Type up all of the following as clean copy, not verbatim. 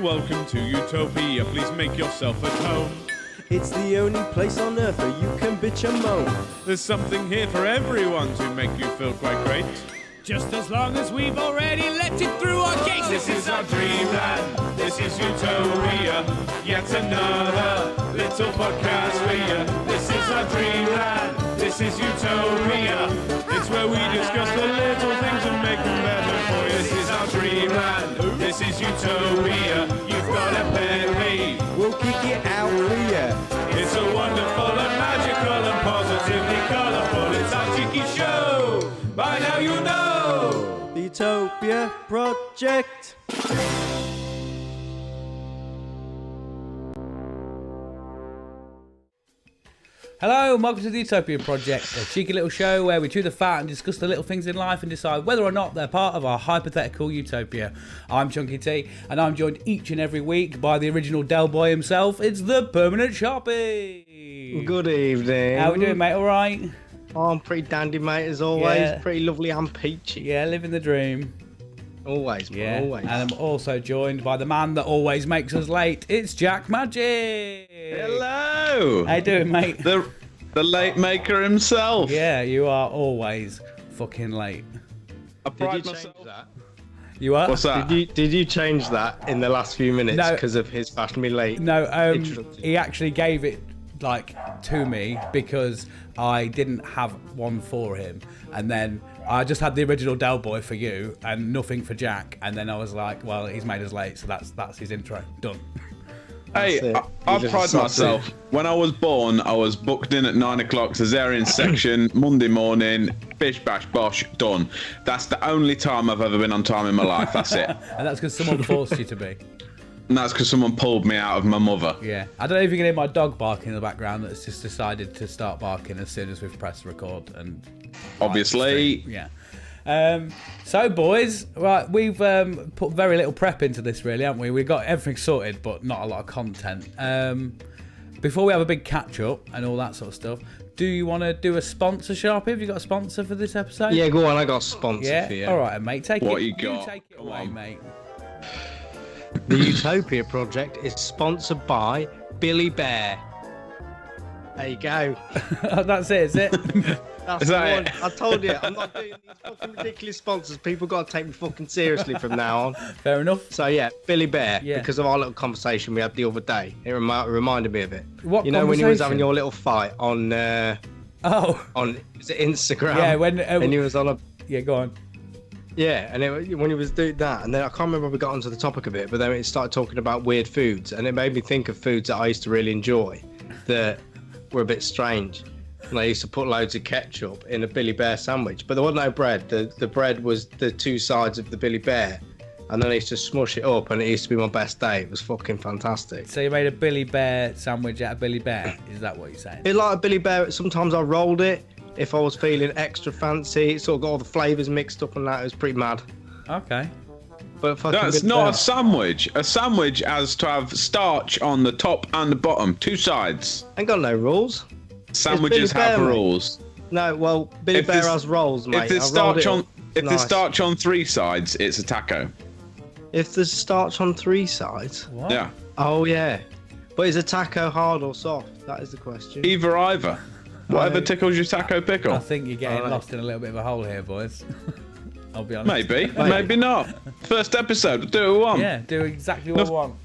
Welcome to Utopia, please make yourself at home. It's the only place on earth where you can bitch and moan. There's something here for everyone to make you feel quite great. Just as long as we've already let it through our gates. This is our dreamland, this is Utopia. Yet another little podcast for you. This is our dreamland, this is Utopia. It's where we discuss the little things and make them better for you. This is our dreamland, this is Utopia. You've got a pet peeve, We'll kick it out for ya. it's a wonderful and magical and positively colourful. It's our cheeky show, by now you know. The Utopia Project. Hello and welcome to the Utopia Project, a cheeky little show where we chew the fat and discuss the little things in life and decide whether or not they're part of our hypothetical utopia. I'm Chunky T, and I'm joined each and every week by the original Del Boy himself. It's the Permanent Sharpie. Good evening. How we doing, mate? All right? Oh, I'm pretty dandy, mate, as always. Yeah. Pretty lovely and peachy. Yeah, living the dream. Always, man, Yeah. always. And I'm also joined by the man that always makes us late. It's Jack Magic. Hello! How you doing, mate? The late maker himself. Yeah, you are always fucking late. I Did pride you change myself. that? You are? What's that? Did you change that in the last few minutes No. because of his fashionably late? No, introduction? he actually gave it to me because I didn't have one for him, and then I just had the original Del Boy for you and nothing for Jack, and then I was like, well, he's made us late, so that's his intro done. Hey, That's it. I You just pride sucked myself. When I was born, I was booked in at 9 o'clock, cesarean section, Monday morning, bish bash bosh, done. That's the only time I've ever been on time in my life. That's it. And that's because someone forced you to be. And that's because someone pulled me out of my mother. Yeah. I don't know if you can hear my dog barking in the background. That's just decided to start barking as soon as we've pressed record. And Obviously. yeah. So boys, right, we've put very little prep into this, really, haven't we? We've got everything sorted, but not a lot of content. Before we have a big catch up and all that sort of stuff, do you want to do a sponsor, Sharpie? Have you got a sponsor for this episode? Yeah, go on. I got a sponsor Yeah. for you. All right, mate. Take What it. you got? take it Come away, on. mate. The Utopia Project is sponsored by Billy Bear. There you go. That's it. Is it? That's Is the that one. it? I told you, I'm not doing these fucking ridiculous sponsors. People got to take me fucking seriously from now on. Fair enough. So yeah, Billy Bear, Yeah. because of our little conversation we had the other day, it reminded me of it. What you know when you was conversation? having your little fight on Oh, is it Instagram? yeah. When and you was on a yeah, go on. yeah, and when you was doing that, and then I can't remember if we got onto the topic of it, but then it started talking about weird foods, and it made me think of foods that I used to really enjoy that were a bit strange. And I used to put loads of ketchup in a Billy Bear sandwich, but there wasn't no bread. The bread was the two sides of the Billy Bear, and then I used to smush it up, and it used to be my best day. It was fucking fantastic. So you made a Billy Bear sandwich out of Billy Bear? Is that what you're saying? It like a Billy Bear. Sometimes I rolled it if I was feeling extra fancy. It sort of got all the flavours mixed up and that. It was pretty mad. Okay. But fucking That's Billy not Bear. a sandwich. A sandwich has to have starch on the top and the bottom, two sides. Ain't got no rules. Sandwiches Billy Bear, have mate. rules. No, well, Billy If Bear there's- has rolls, mate. If there's I rolled starch it on, up. if Nice. there's starch on three sides, it's a taco. If there's starch on three sides. What? Yeah. Oh yeah. But is a taco hard or soft? That is the question. Either. Whatever Right. tickles your taco pickle. I think you're getting Alright. lost in a little bit of a hole here, boys. I'll be honest. Maybe, maybe not. First episode, do what we want. Yeah, do exactly what I want.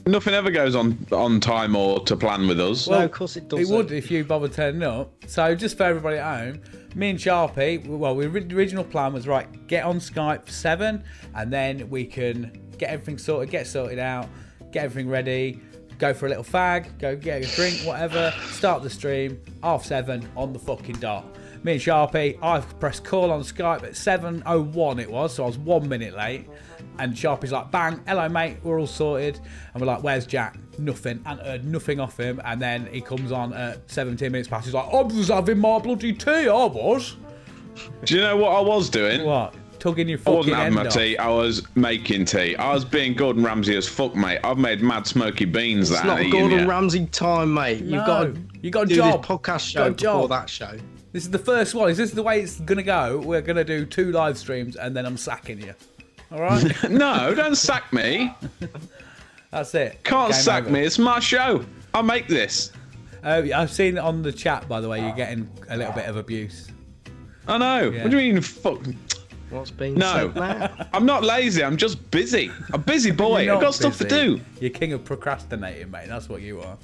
Nothing ever goes on time or to plan with us. No, of course it doesn't. It would if you bothered turning up. So just for everybody at home, me and Sharpie, well, the original plan was, right, get on Skype for 7, and then we can get everything sorted, get sorted out, get everything ready, go for a little fag, go get a drink, whatever, start the stream, 7:30 on the fucking dot. Me and Sharpie, I pressed call on Skype at 7:01 it was, so I was 1 minute late. And Sharpie's like, bang, hello mate, we're all sorted. And we're like, where's Jack? Nothing. And heard nothing off him. And then he comes on at 17 minutes past. He's like, I was having my bloody tea, I was. Do you know what I was doing? What? tugging your I fucking wasn't having end my off. tea. I was making tea. I was being Gordon Ramsay as fuck, mate. I've made mad smoky beans. It's that not ain't Gordon eating yet. Ramsay time, mate. No, You've got you got a do job. this podcast You got show a job. before that show. This is the first one. Is this the way it's gonna go? We're gonna do 2 live streams and then I'm sacking you. All right? No, don't sack me. That's it. Can't Game sack over. me. It's my show. I make this. I've seen on the chat, by the way, you're getting a little bit of abuse. I know. Yeah. What do you mean, fuck? What's been No, said now? I'm not lazy. I'm just busy. I'm a busy boy. You're I've not got stuff to busy. do. You're king of procrastinating, mate. That's what you are.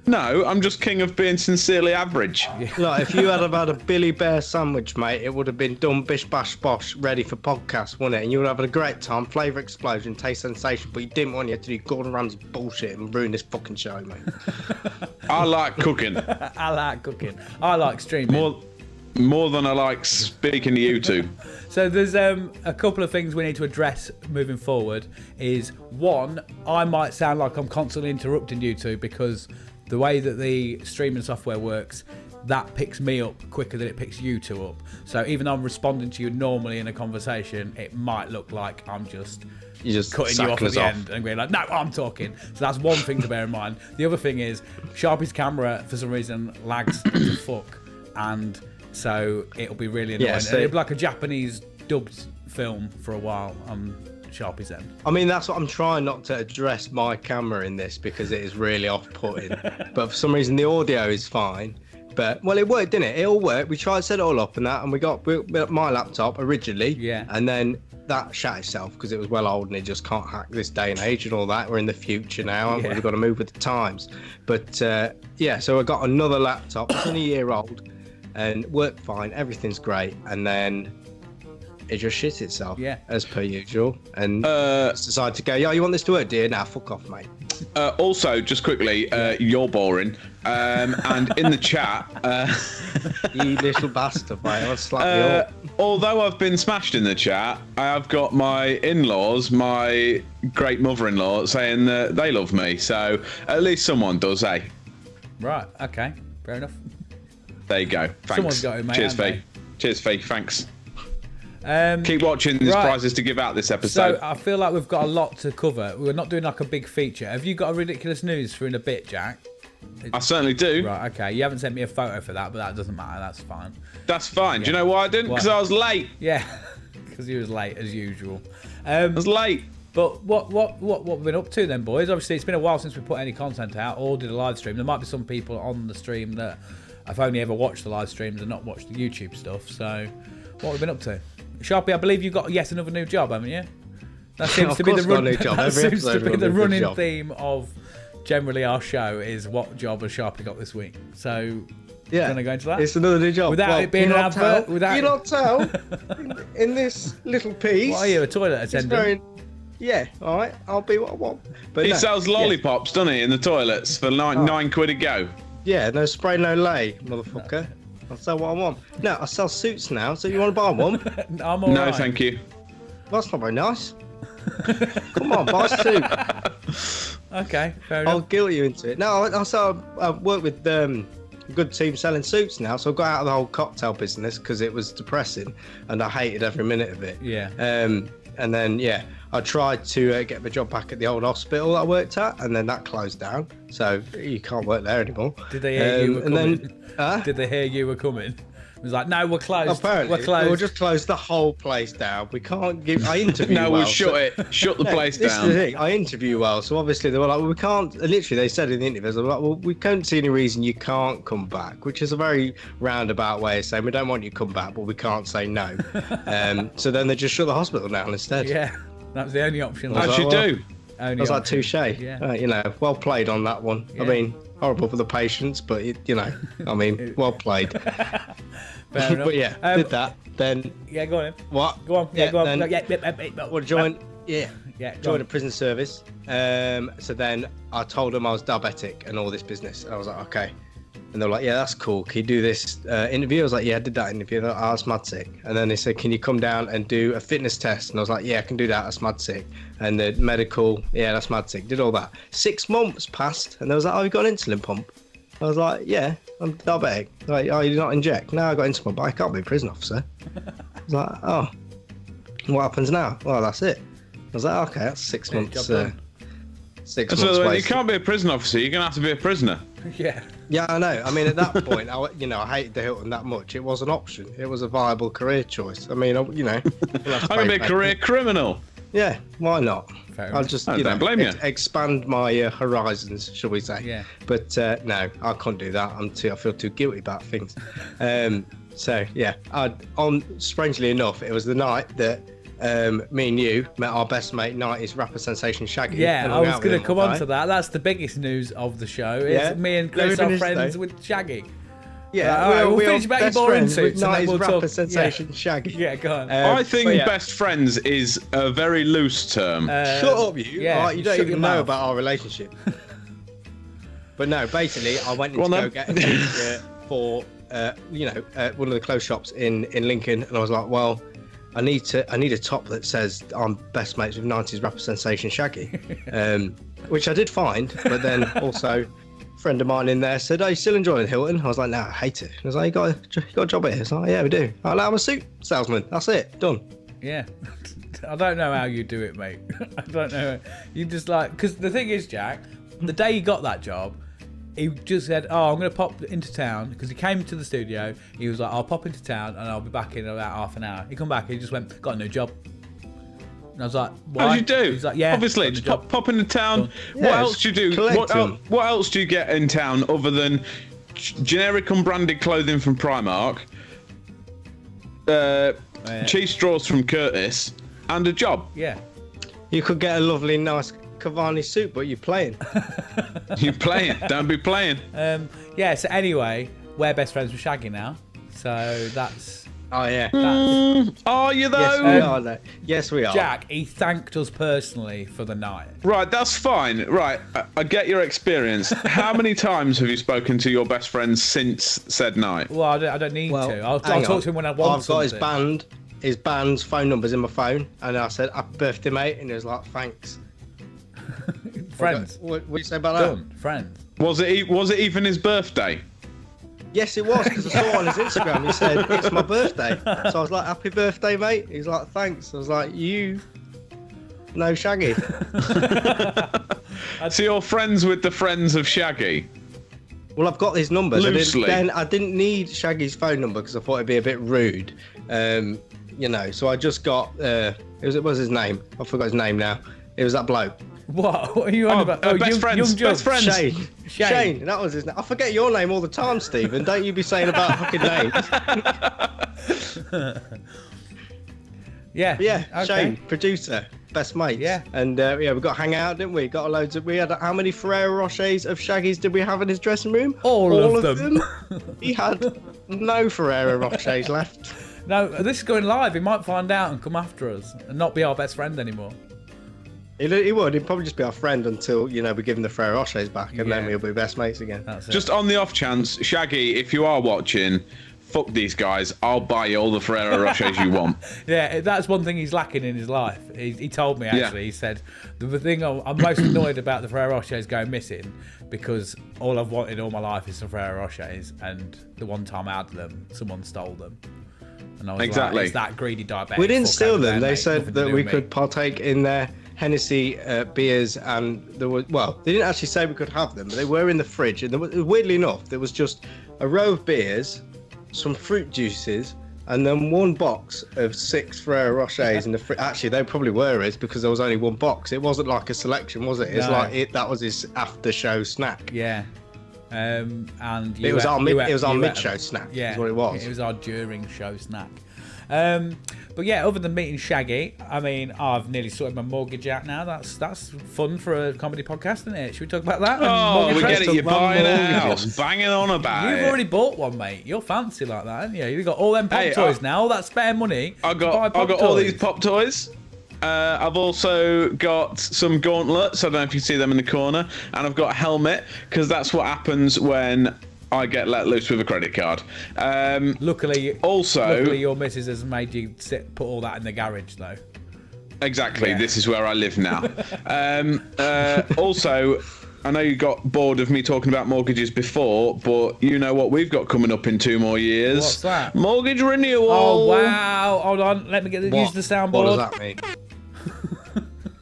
No, I'm just king of being sincerely average. Look, if you had had a Billy Bear sandwich, mate, it would have been done bish bash bosh, ready for podcast, wouldn't it? And you would have had a great time, flavour explosion, taste sensation, but you didn't want you to do Gordon Ramsay bullshit and ruin this fucking show, mate. I like cooking I like cooking. I like streaming. more than I like speaking to you two. So there's a couple of things we need to address moving forward. Is one, I might sound like I'm constantly interrupting you two because the way that the streaming software works, that picks me up quicker than it picks you two up. So even though I'm responding to you normally in a conversation, it might look like I'm just You just cutting you off sacking at us the off. end and being like, no, I'm talking. So that's one thing to bear in mind. The other thing is Sharpie's camera, for some reason, lags to fuck. And so it'll be really annoying. Yeah, And so- it'll be like a Japanese dubbed film for a while on Sharpie's end. I mean, that's what I'm trying not to address my camera in this because it is really off-putting. But for some reason, the audio is fine. But, well, it worked, didn't it? It all worked. We tried to set it all up and that, and we got my laptop originally. Yeah. And then that shut itself because it was well old and it just can't hack this day and age and all that. We're in the future now and Yeah. we've got to move with the times. But, yeah, so I got another laptop. It's only a year old and worked fine. Everything's great. And then it just shit itself, Yeah. as per usual. And decided to go, yo, you want this to work, dear? Nah, fuck off, mate. Also, just quickly, you're boring. And in the chat, You little bastard, mate. I'll slap you up. although I've been smashed in the chat, I have got my in-laws, my great mother-in-law, saying that they love me. So at least someone does, eh? Right, okay, fair enough. There you go. Thanks. Someone's got it, mate, Cheers, haven't Fee. Cheers, Fee. Thanks. Um, Keep watching. There's right. prizes to give out this so episode. I feel like we've got a lot to cover. We're not doing like a big feature. Have you got a ridiculous news for in a bit, Jack? I certainly do. Right, okay. You haven't sent me a photo for that, but that doesn't matter. That's fine. That's fine. Do you know why I didn't? Why? Because I was late. Yeah, because he was late as usual. I was late. But what we've been up to then, boys? Obviously, it's been a while since we put any content out or did a live stream. There might be some people on the stream that have only ever watched the live streams and not watched the YouTube stuff. So, what have we been up to? Sharpie, I believe you've got yet another new job, haven't you? That seems Of to be the course I've got a run. new job. That Every seems to episode be we've the got a new running job. theme of generally our show is what job has Sharpie got this week. So, Yeah. gonna go into that? It's another new job. Without it being you an not advert, tell- without- You not tell in this little piece. What are you, a toilet It's attendant? very, yeah, all right. I'll be what I want. But He no, sells yeah. lollipops, doesn't he, in the toilets for nine quid a go. Yeah, no spray, no lay, motherfucker. I'll sell what I want. No, I sell suits now, so you want to buy one? I'm all No, right. thank you. That's not very nice. Come on, buy a suit. Okay, fair I'll enough. guilt you into it. No, I work with a good team selling suits now, so I got out of the whole cocktail business because it was depressing and I hated every minute of it. Yeah. And then, yeah, I tried to get the job back at the old hospital I worked at, and then that closed down. So you can't work there anymore. Did they hear you were and coming? then, Did they hear you were coming? It was like, no, we're closed. apparently, we're closed. we'll just close the whole place down. We can't give. I interview No, well. we'll shut so- it. Shut the No, place this is the down. thing. I interview well, so obviously they were like, well, we can't. Literally, they said in the interviews, they were like, well, we can't see any reason you can't come back, which is a very roundabout way of saying we don't want you to come back, but we can't say no. So then they just shut the hospital down instead. Yeah, that was the only option. I How'd was you like, well, do? Only I was like, option. touche. Yeah. You know, well played on that one. Yeah. I mean, horrible for the patients, but you know, I mean, well played. Fair enough. But yeah, did that. Then Yeah, go on. Then. what? Go on. Yeah, go on. Then, Yeah. well, join. Yeah. Yeah, go Joined on. a prison service. So then I told them I was diabetic and all this business. And I was like, okay. And they're like, yeah, that's cool. Can you do this interview? I was like, yeah, I did that interview. They're like, oh, that's mad sick. And then they said, can you come down and do a fitness test? And I was like, yeah, I can do that. That's mad sick. And the medical, yeah, that's mad sick. Did all that. 6 months passed. And they was like, oh, you got an insulin pump? I was like, yeah, I'm diabetic. They're like, oh, you did not inject? No, I got insulin pump. I can't be a prison officer. I was like, oh. What happens now? Well, that's it. I was like, okay, that's 6 months. job done. 6 months. So you wasted. can't be a prison officer. You're gonna have to be a prisoner. Yeah. Yeah, I know. I mean, at that point, I hated the Hilton that much. It was an option. It was a viable career choice. I mean, I'm gonna be a career criminal. Yeah, why not? Fair I'll enough. just, I don't blame you. expand my horizons, shall we say? Yeah. But no, I can't do that. I feel too guilty about things. So yeah, strangely enough, it was the night that me and you met our best mate, 90s rapper sensation Shaggy. Yeah, and I hung was out going with to him come all on day. to that. That's the biggest news of the show. It's Yeah. me and Let me Chris are finish, friends though. with Shaggy. Yeah, Alright, we'll we're finish about your best boring friends with suits and then 90s we'll rapper talk- sensation Shaggy. Yeah, go on. I think but yeah. best friends is a very loose term. Shut up, you. yeah, Alright, you don't shut even your know mouth. about our relationship. But no, basically, I went in Go on to go then. get a t-shirt for, one of the clothes shops in Lincoln, and I was like, well, I need a top that says I'm best mates with 90s rapper sensation Shaggy, which I did find, but then also a friend of mine in there said, "Are you still enjoying Hilton?" I was like, "No, I hate it." I was like, "You got a job here?" It's like, "Yeah, we do." I'm a suit salesman. That's it. Done. Yeah. I don't know how you do it, mate. I don't know. You just because the thing is, Jack, the day he got that job, he just said, "Oh, I'm going to pop into town," because he came to the studio. He was like, "I'll pop into town and I'll be back in about half an hour." He come back, he just went, "Got a new job." And I was like, "Why?" As you do. He's like, "Yeah, Obviously, got a new just job." pop into town. Yeah, What else do you do? collect them. What else do you get in town other than generic unbranded clothing from Primark, cheese straws from Curtis, and a job? Yeah. You could get a lovely, nice Cavani suit, but you're playing. You playing? Don't be playing. Yeah. So anyway, we're best friends with Shaggy now. So that's Oh yeah. Are you though? Yes, we are. Though. Yes, we are. Jack. He thanked us personally for the night. Right, that's fine. Right, I get your experience. How many times have you spoken to your best friend since said night? Well, I don't need Well, to. I'll hang talk on. to him when I want I've got something. his band's phone numbers in my phone, and I said, "Happy birthday, mate," and he was like, "Thanks." Friends. What do you say about that? Done. Friends. Was it even his birthday? Yes, it was, because I saw on his Instagram, he said, "It's my birthday." So I was like, "Happy birthday, mate." He's like, "Thanks." I was like, "You know Shaggy." So you're friends with the friends of Shaggy? Well, I've got his numbers. Loosely. I didn't need Shaggy's phone number because I thought it'd be a bit rude. So I just got, what was his name? I forgot his name now. It was that bloke. What are you on about? best friends. Young Judge. Best friends. Shane. Shane, that was his name. I forget your name all the time, Stephen. Don't you be saying about fucking names. Yeah. Yeah, Okay. Shane, producer, best mates. Yeah. And we got hang out, didn't we? We had how many Ferrero Rochers of Shaggy's did we have in his dressing room? All of them. He had no Ferrero Rochers left. No, this is going live. He might find out and come after us and not be our best friend anymore. He would. He'd probably just be our friend until, we give him the Ferrero Rochers back, and then Yeah. we'll be best mates again. That's it. Just on the off chance, Shaggy, if you are watching, fuck these guys. I'll buy you all the Ferrero Rochers you want. Yeah, that's one thing he's lacking in his life. He told me, actually. Yeah. He said, the thing I'm most annoyed about the Ferrero Rochers going missing, because all I've wanted all my life is some Ferrero Rochers, and the one time I had them, someone stole them. And I was Exactly. like, it's that greedy diabetic. We didn't fuck steal over them. there, They mate. said Nothing to that do we with could me. partake in their Hennessy beers, and there was, they didn't actually say we could have them, but they were in the fridge. And weirdly enough, there was just a row of beers, some fruit juices, and then one box of 6 Ferrero Rochers in the fridge. Actually, they probably were his, because there was only one box. It wasn't like a selection, was it? It's No. like that was his after-show snack. Yeah. And It was our you mid-show snack. Yeah, is what it was. It was our during show snack. But yeah, other than meeting Shaggy, I mean, I've nearly sorted my mortgage out now. That's fun for a comedy podcast, isn't it? Should we talk about that? Oh, Mortgage we get rates? it. You're buying a mortgages. house, banging on about You've it. already bought one, mate. You're fancy like that, haven't you? You've got all them pop Hey, toys now, all that spare money. I to buy got pop all toys. these pop toys. I've also got some gauntlets. I don't know if you see them in the corner, and I've got a helmet, because that's what happens when I get let loose with a credit card. Luckily, Also, your missus has made you put all that in the garage, though. exactly, Yeah. this is where I live now. Also, I know you got bored of me talking about mortgages before, but you know what we've got coming up in 2 more years? What's that? Mortgage renewal. Oh wow! Hold on, let me use the soundboard. What does that mean?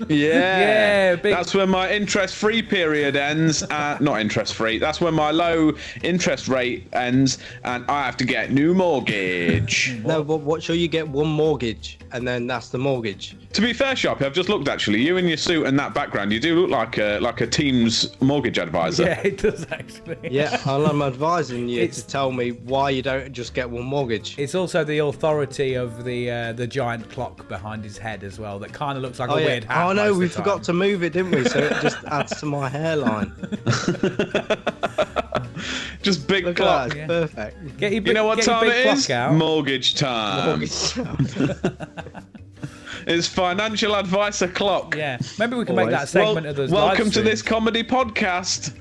Yeah, big- that's when my interest-free period ends. Not interest-free. That's when my low interest rate ends, and I have to get new mortgage. No, but what? Sure, you get one mortgage, and then that's the mortgage. To be fair, Sharpie, I've just looked. Actually, you in your suit and that background, you do look like a Teams mortgage advisor. Yeah, it does actually. Yeah, and I'm advising you It's- to tell me why you don't just get one mortgage. It's also the authority of the giant clock behind his head as well. That kind of looks like a Oh, yeah. weird hat. Oh, no, most of we the forgot time. to move it, didn't we? So it just adds to my hairline. Just big Look clock. at that, it's perfect. Get your big, You know what get your time big it is? clock out. Mortgage time. It's financial advice o'clock. Yeah, maybe we can make that a Always. segment of those. Welcome live to this streams. comedy podcast.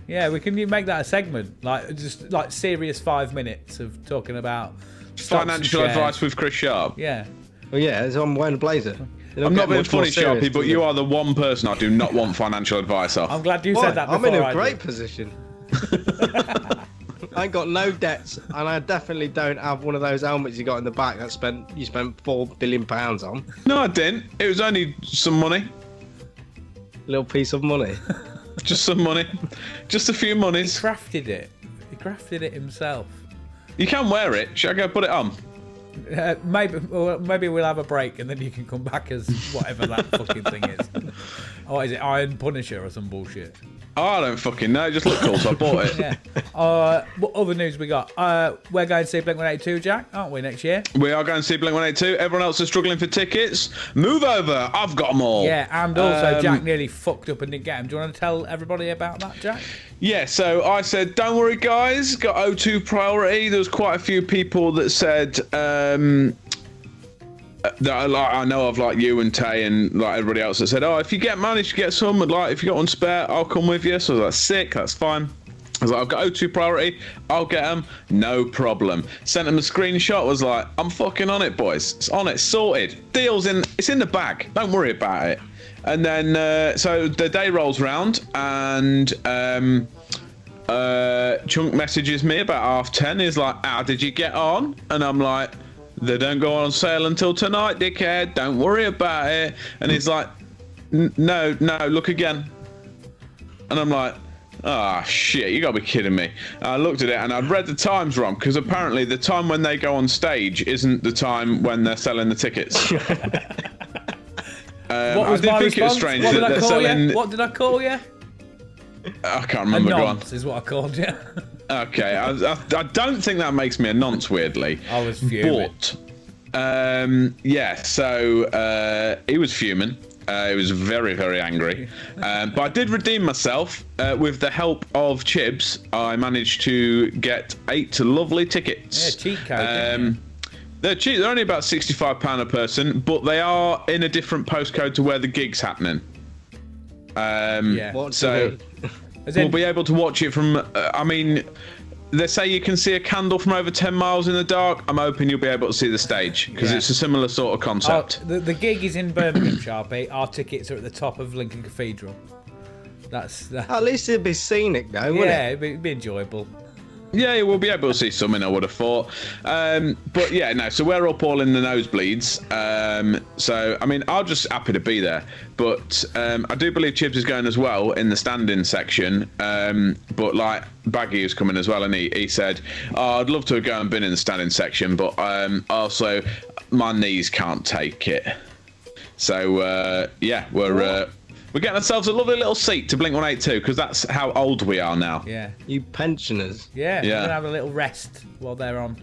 Yeah, we can make that a segment, like just like serious 5 minutes of talking about stocks and Financial shares. advice with Chris Sharp. Yeah, Well, yeah, so I'm wearing a blazer. I'm not being funny, Sharpie, but you are the one person I do not want financial advice off. I'm glad you Why? said that I'm before. in a I great did. position. I ain't got no debts, and I definitely don't have one of those helmets you got in the back that you spent £4 billion on. No, I didn't. It was only some money. Little piece of money. Just some money. Just a few monies. Crafted it. He crafted it himself. You can wear it. Should I go put it on? Maybe we'll have a break and then you can come back as whatever that fucking thing is. Oh, is it Iron Punisher or some bullshit? Oh, I don't fucking know. It just looked cool, so I bought it. Yeah. What other news we got? We're going to see Blink-182, Jack, aren't we, next year? We are going to see Blink-182. Everyone else is struggling for tickets. Move over. I've got them all. Yeah, and also Jack nearly fucked up and didn't get him. Do you want to tell everybody about that, Jack? Yeah, so I said, don't worry, guys. Got O2 priority. There was quite a few people that said... that I know of, like you and Tay and like everybody else that said, oh, if you manage to get some, like if you got one spare, I'll come with you. So I was like, sick, that's fine. I was like, I've got O2 priority, I'll get them, no problem. Sent them a screenshot, was like, I'm fucking on it, boys. It's on it, sorted. Deal's in, it's in the bag. Don't worry about it. And then, so the day rolls round and Chunk messages me about 10:30. He's like, how did you get on? And I'm like, they don't go on sale until tonight, dickhead. Don't worry about it. And he's like, no, look again. And I'm like, ah, shit, you gotta be kidding me. I looked at it and I'd read the times wrong because apparently the time when they go on stage isn't the time when they're selling the tickets. What was I did my think it was response? strange What that did I they're call selling. you? What did I call you? I can't A remember. Go on. nonce is what I called you. Okay, I don't think that makes me a nonce, weirdly. I was fuming. But, yeah, so he was fuming. He was very, very angry. But I did redeem myself. With the help of Chibs, I managed to get 8 lovely tickets. Yeah, cheat code. didn't you? They're cheap. They're only about £65 a person, but they are in a different postcode to where the gig's happening. Yeah. What So... do As in- We'll be able to watch it from. I mean, they say you can see a candle from over 10 miles in the dark. I'm hoping you'll be able to see the stage because Yeah. it's a similar sort of concept. The gig is in Birmingham, Sharpie. Our tickets are at the top of Lincoln Cathedral. That's At least it'd be scenic, though, wouldn't yeah, it? it'd be enjoyable. Yeah, we'll be able to see something, I would have thought. But yeah, no, so we're up all in the nosebleeds. So, I mean, I'm just happy to be there. But I do believe Chibs is going as well in the stand-in section. But, like, Baggy is coming as well, and he said, oh, I'd love to have gone and been in the stand-in section, but also my knees can't take it. So, yeah, we're getting ourselves a lovely little seat to Blink-182 because that's how old we are now. Yeah. You pensioners. Yeah, Yeah. we're gonna have a little rest while they're on.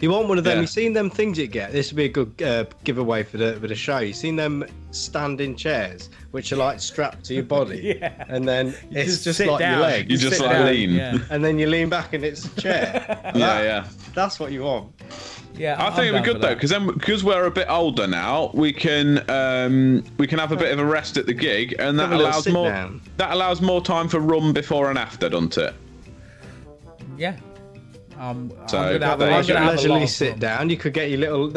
You want one of them? Yeah. You seen them things you get? This would be a good giveaway for the show. You seen them standing chairs, which are like strapped to your body, Yeah. and then it's just sit like down. your legs, You just sit like down, lean. Yeah, and then you lean back and it's a chair. Yeah. That's what you want. yeah. I think it'd be good though, because we're a bit older now, we can have a bit of a rest at the gig, and that Have a little allows sit more down. more time for rum before and after, doesn't it? Yeah. So, I'm gonna have, there I'm you gonna go. have a lot leisurely of sit fun. down. You could get your little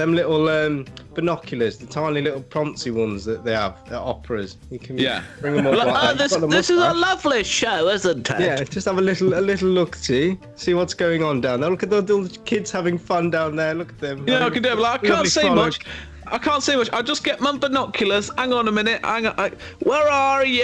binoculars, the tiny little proncy ones that they have at operas. You can bring them up like that. this You've got the is a moustache. lovely show, isn't it? Yeah, just have a little look, see what's going on down there. Look at all the kids having fun down there. Look at them. You know, I can do it, but I can't Lovely see frolic. much. I can't see much. I'll just get my binoculars. Hang on a minute. Where are you?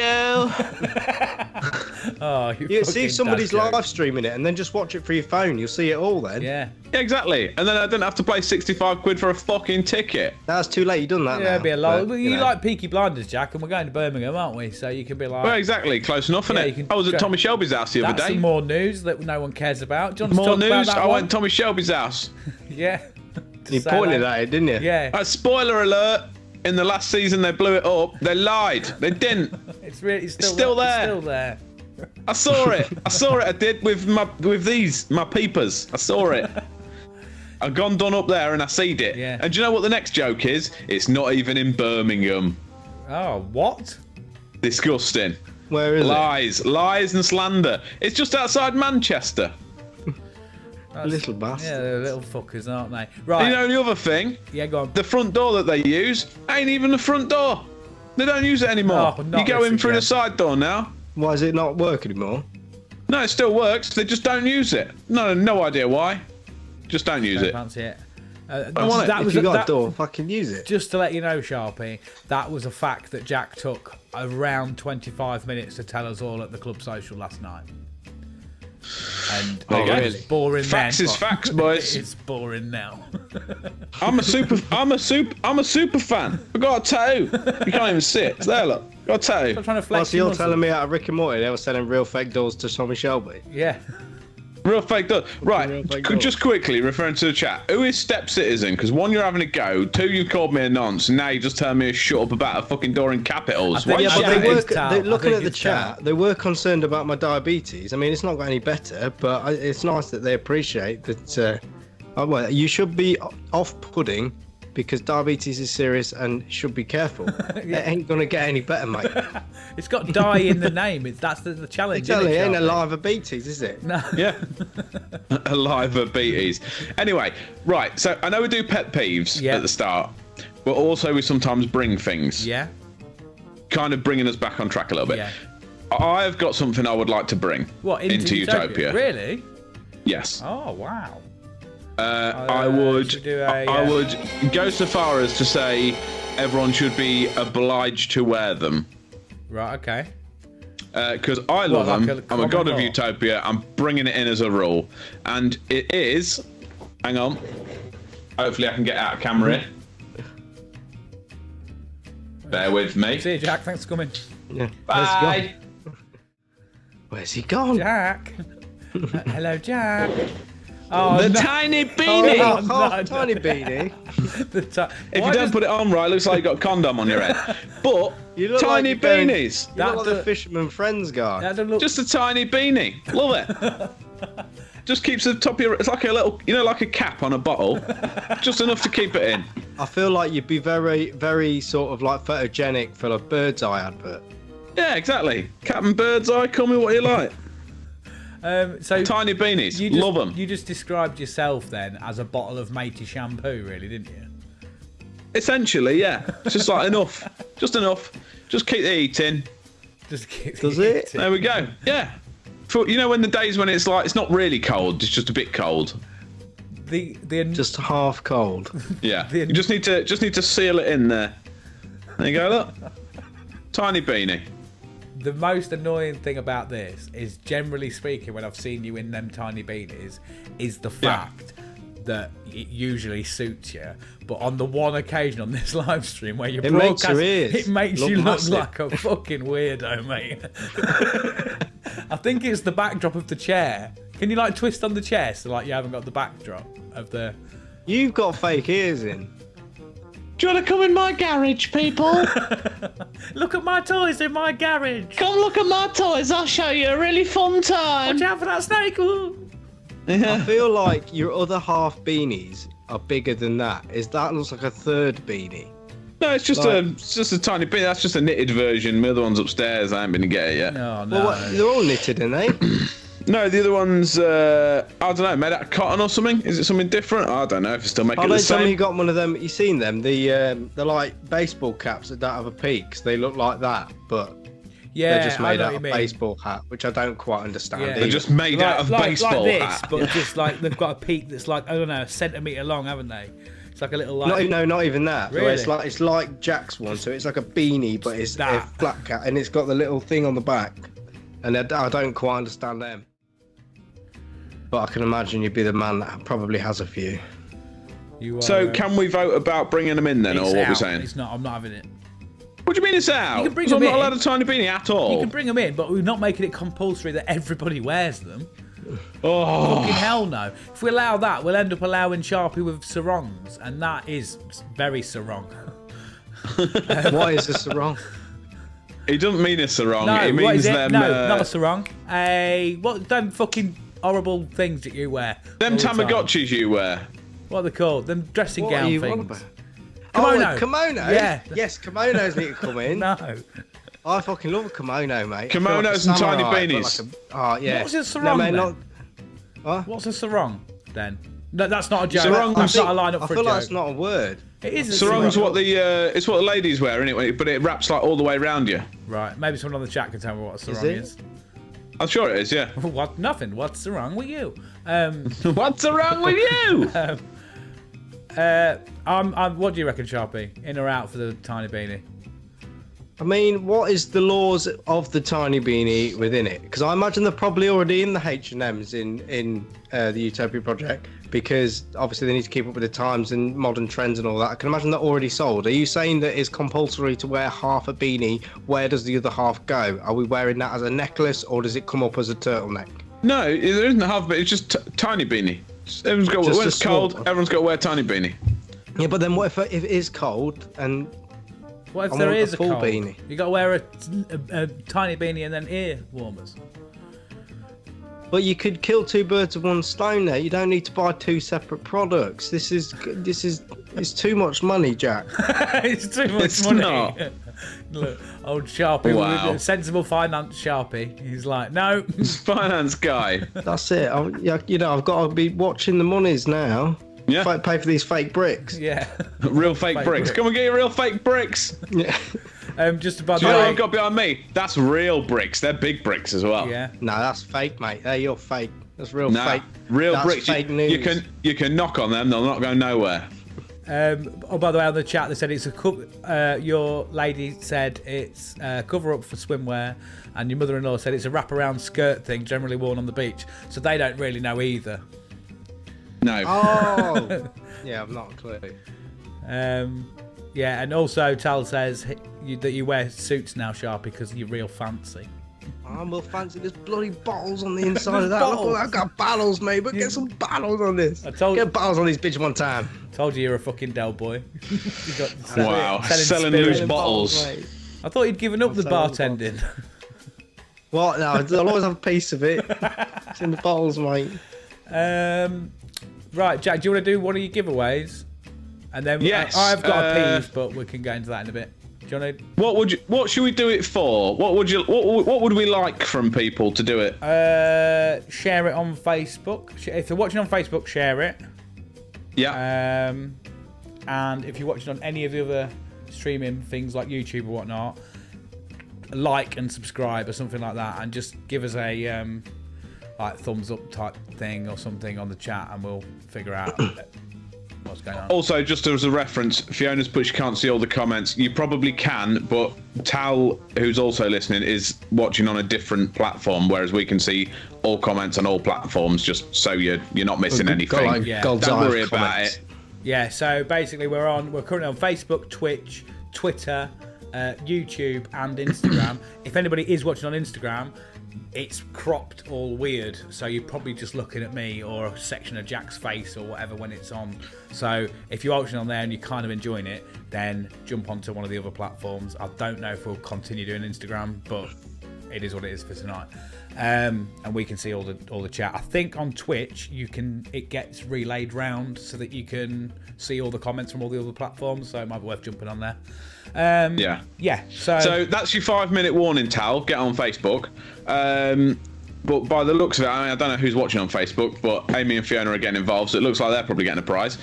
Oh, you You see fucking if somebody's dad joke. live streaming it and then just watch it for your phone. You'll see it all then. Yeah. Yeah, exactly. And then I don't have to pay 65 quid for a fucking ticket. That's too late. You've done that Yeah, now. it'd be a lot. But, Well, you know. like Peaky Blinders, Jack, and we're going to Birmingham, aren't we? So you can be like, Well, exactly. Close enough, Yeah, innit? you can I was at go- Tommy Shelby's house the other that's day. some more news that no one cares about. Do you want More to talk news. about that I one? went to Tommy Shelby's house. Yeah. You Say pointed that. at it, didn't you? Yeah. Spoiler alert. In the last season, they blew it up. They lied. They didn't. It's really it's still, still there. It's still there. I saw it. I did with my peepers. I saw it. I've done up there and I seed it. Yeah. And do you know what the next joke is? It's not even in Birmingham. Oh, what? Disgusting. Where is Lies and slander. It's just outside Manchester. it? Little Yeah, bastard. they're little fuckers, aren't they? And Right. you know the other thing? Yeah, go on. The front door that they use ain't even the front door. They don't use it anymore. Oh, not you go this in through again. the side door now. Why does it not work anymore? No, it still works. They just don't use it. No idea why. Just don't use Don't it. fancy it. I want it. That If was you got that, a door, fucking use it. Just to let you know, Sharpie, that was a fact that Jack took around 25 minutes to tell us all at the club social last night. And There you go. it's boring Facts then. is facts, boys. It's boring now. I'm a super fan. I got a tattoo. You can't even see it. It's there, look. Got a tattoo. I'm trying to Well, flex so your you're muscle. telling me out of Rick and Morty they were selling real fake dolls to Tommy Shelby? Yeah. Real fake does. real Right, fake doll? just quickly referring to the chat. Who is Step Citizen? Because one, you're having a go. Two, you called me a nonce. And now you just tell me to shut up about a fucking door in capitals. I think- Why yeah, you but shouting? they were- I looking think at the it's chat, they were concerned about my diabetes. I mean, it's not got any better, but it's nice that they appreciate that. Well, you should be off-putting because diabetes is serious and should be careful. It ain't gonna get any better, mate. It's got die in the name. That's the challenge. Exactly, it isn't ain't it, a Sharpie? live diabetes, is it? No. Yeah. Alive at beaties. Anyway, right. So I know we do pet peeves Yeah. at the start, but also we sometimes bring things. Yeah. Kind of bringing us back on track a little bit. Yeah. I've got something I would like to bring What, into Utopia. Really? Yes. Oh, wow. I would. should we do I would go so far as to say everyone should be obliged to wear them. Right, okay. Because I love like them. a I'm a god common of law? Utopia. I'm bringing it in as a rule, and it is. Hang on. Hopefully, I can get out of camera here. Bear with me. See you, Jack. Thanks for coming. Yeah. Bye. Where's he gone? Jack. Hello, Jack. Oh, The no. tiny beanie. Oh, no, half tiny beanie. If you don't put it on right, it looks like you got a condom on your head. But You look tiny like you're going- beanies. You That look like the do- Fisherman Friends guy. That doesn't look. Just a tiny beanie. Love it. Just keeps the top of your. It's like a little, like a cap on a bottle. Just enough to keep it in. I feel like you'd be very, very sort of like photogenic for a Bird's Eye advert. Yeah, exactly. Captain Birdseye, call me what you like. So Tiny beanies. you just, Love them. You just described yourself then as a bottle of matey shampoo, really, didn't you? Essentially, yeah. It's just like enough. Just enough. Just keep the eating. Just keep Does it? There we go. Yeah. For, when the days when it's like it's not really cold, it's just a bit cold. The Just half cold. Yeah. You just need to seal it in there. There you go. Look. Tiny beanie. The most annoying thing about this is, generally speaking, when I've seen you in them tiny beanies, is the fact that it usually suits you. But on the one occasion on this live stream where you It makes your ears it makes look you look massive. like a fucking weirdo, mate. I think it's the backdrop of the chair. Can you like twist on the chair so like you haven't got the backdrop of the? You've got fake ears in. Do you want to come in my garage, people? Look at my toys in my garage. Come look at my toys. I'll show you a really fun time. Watch out for that snake. Ooh. I feel like your other half beanies are bigger than that. That looks like a third beanie. No, it's just a tiny beanie. That's just a knitted version. My other one's upstairs. I haven't been to get it yet. No, no. Well, they're all knitted, aren't they? No, the other one's, I don't know, made out of cotton or something? Is it something different? I don't know if it's still making it the Tell me same. you got one of them. You seen them? The like baseball caps that don't have a peak. 'Cause they look like that, but Yeah, they're just I made know out what of you mean. baseball hat, which I don't quite understand. Yeah. Either. They're just made out of baseball like this, hat. but just like they've got a peak that's like, I don't know, a centimetre long, haven't they? It's like a little like. Not even that. Really? It's like Jack's one, so it's like a beanie, but it's a That. flat cap, and it's got the little thing on the back. And I don't quite understand them. But I can imagine you'd be the man that probably has a few. You are, So can we vote about bringing them in then, or it's what out. we're saying? It's not. I'm not having it. What do you mean it's out? You can bring 'Cause I'm them not in. allowed a tiny beanie at all. You can bring them in, but we're not making it compulsory that everybody wears them. Oh, Fucking hell no. If we allow that, we'll end up allowing Sharpie with sarongs, and that is very sarong. Why is this wrong? he doesn't mean a sarong. No, it means what is it? them. No, not a sarong. What them fucking horrible things that you wear? them all the time. Tamagotchis you wear. What are they called? Them dressing What are gown you on things. about? Kimono. Oh, kimono? Yeah. Yes, kimonos need to come in. No. I fucking love a kimono, mate. I feel Kimonos like a and tiny samurai, but beanies. Oh, yeah. What's a sarong mate, then? What? What's a sarong then? No, that's not a joke. Sarong- That's I not a line up I for a feel joke. like it's not a word. It is a Sarong's sarong. what it's what the ladies wear, isn't it? But it wraps like all the way around you. Right, maybe someone on the chat can tell me what a sarong it? is. I'm sure it is. Yeah. What? Nothing. What's wrong with you? What's wrong with you? What do you reckon, Sharpie? In or out for the tiny beanie? I mean, what is the laws of the tiny beanie within it? Because I imagine they're probably already in the H&Ms in the Utopia project, because obviously they need to keep up with the times and modern trends and all that. I can imagine they're already sold. Are you saying that it's compulsory to wear half a beanie? Where does the other half go? Are we wearing that as a necklace, or does it come up as a turtleneck? No, there isn't a half, but it's just tiny beanie. Everyone's got Just when a it's cold. small- Everyone's got to wear tiny beanie. Yeah, but then what if it is cold and What if I there want a is a full cold? beanie. You got to wear a tiny beanie and then ear warmers. But you could kill two birds with one stone there. You don't need to buy two separate products. This is it's too much money, Jack. It's too much It's money. not. Look, old Sharpie, Wow. with sensible finance Sharpie. He's like, no. Finance guy. That's it. I've got to be watching the monies now. Yeah. Pay for these fake bricks. Yeah. Real fake Fake bricks. brick. Come and get your real fake bricks. Yeah. Just about Do you know what the I've got behind me? That's real bricks. They're big bricks as well. Yeah. No, that's fake, mate. You're fake. That's real Nah, fake. real That's bricks. Fake You news. can knock on them. They'll not go nowhere. By the way, on the chat, they said it's your lady said it's a cover up for swimwear, and your mother-in-law said it's a wraparound skirt thing generally worn on the beach. So they don't really know either. No. Oh. Yeah, I've not a clue. Yeah, and also Tal says that you wear suits now, Sharpie, because you're real fancy. I'm real fancy. There's bloody bottles on the inside of that. Bottles. Look, I've got bottles, mate. But get some bottles on this. I told- Get bottles on these bitch one time. Told you you're a fucking Del boy. You got Wow. Selling spirits. loose bottles. mate. I thought you'd given up the selling bartending. What? No, I'll always have a piece of it. It's in the bottles, mate. Right, Jack, do you want to do one of your giveaways? And then Yes, I've got a peeve, but we can go into that in a bit. Do you want to? What should we do it for? What would we like from people to do it? Share it on Facebook. If they're watching on Facebook, share it. Yeah. And if you're watching on any of the other streaming things like YouTube or whatnot, like and subscribe or something like that, and just give us a like thumbs up type thing or something on the chat, and we'll figure out what's going on. Also, just as a reference, Fiona's put she can't see all the comments. You probably can, but Tal, who's also listening, is watching on a different platform, whereas we can see all comments on all platforms, just so you're not missing anything. Like Yeah. God's Don't eye worry of about comments. it. Yeah, so basically we're currently on Facebook, Twitch, Twitter, YouTube and Instagram. If anybody is watching on Instagram, it's cropped all weird, so you're probably just looking at me or a section of Jack's face or whatever when it's on. So if you're watching on there and you're kind of enjoying it, then jump onto one of the other platforms. I don't know if we'll continue doing Instagram, but it is what it is for tonight. And we can see all the chat. I think on Twitch it gets relayed round so that you can see all the comments from all the other platforms, so it might be worth jumping on there. Yeah. Yeah. So that's your 5-minute warning, Tal. Get on Facebook. but by the looks of it, I don't know who's watching on Facebook, but Amy and Fiona are getting involved, so it looks like they're probably getting a prize.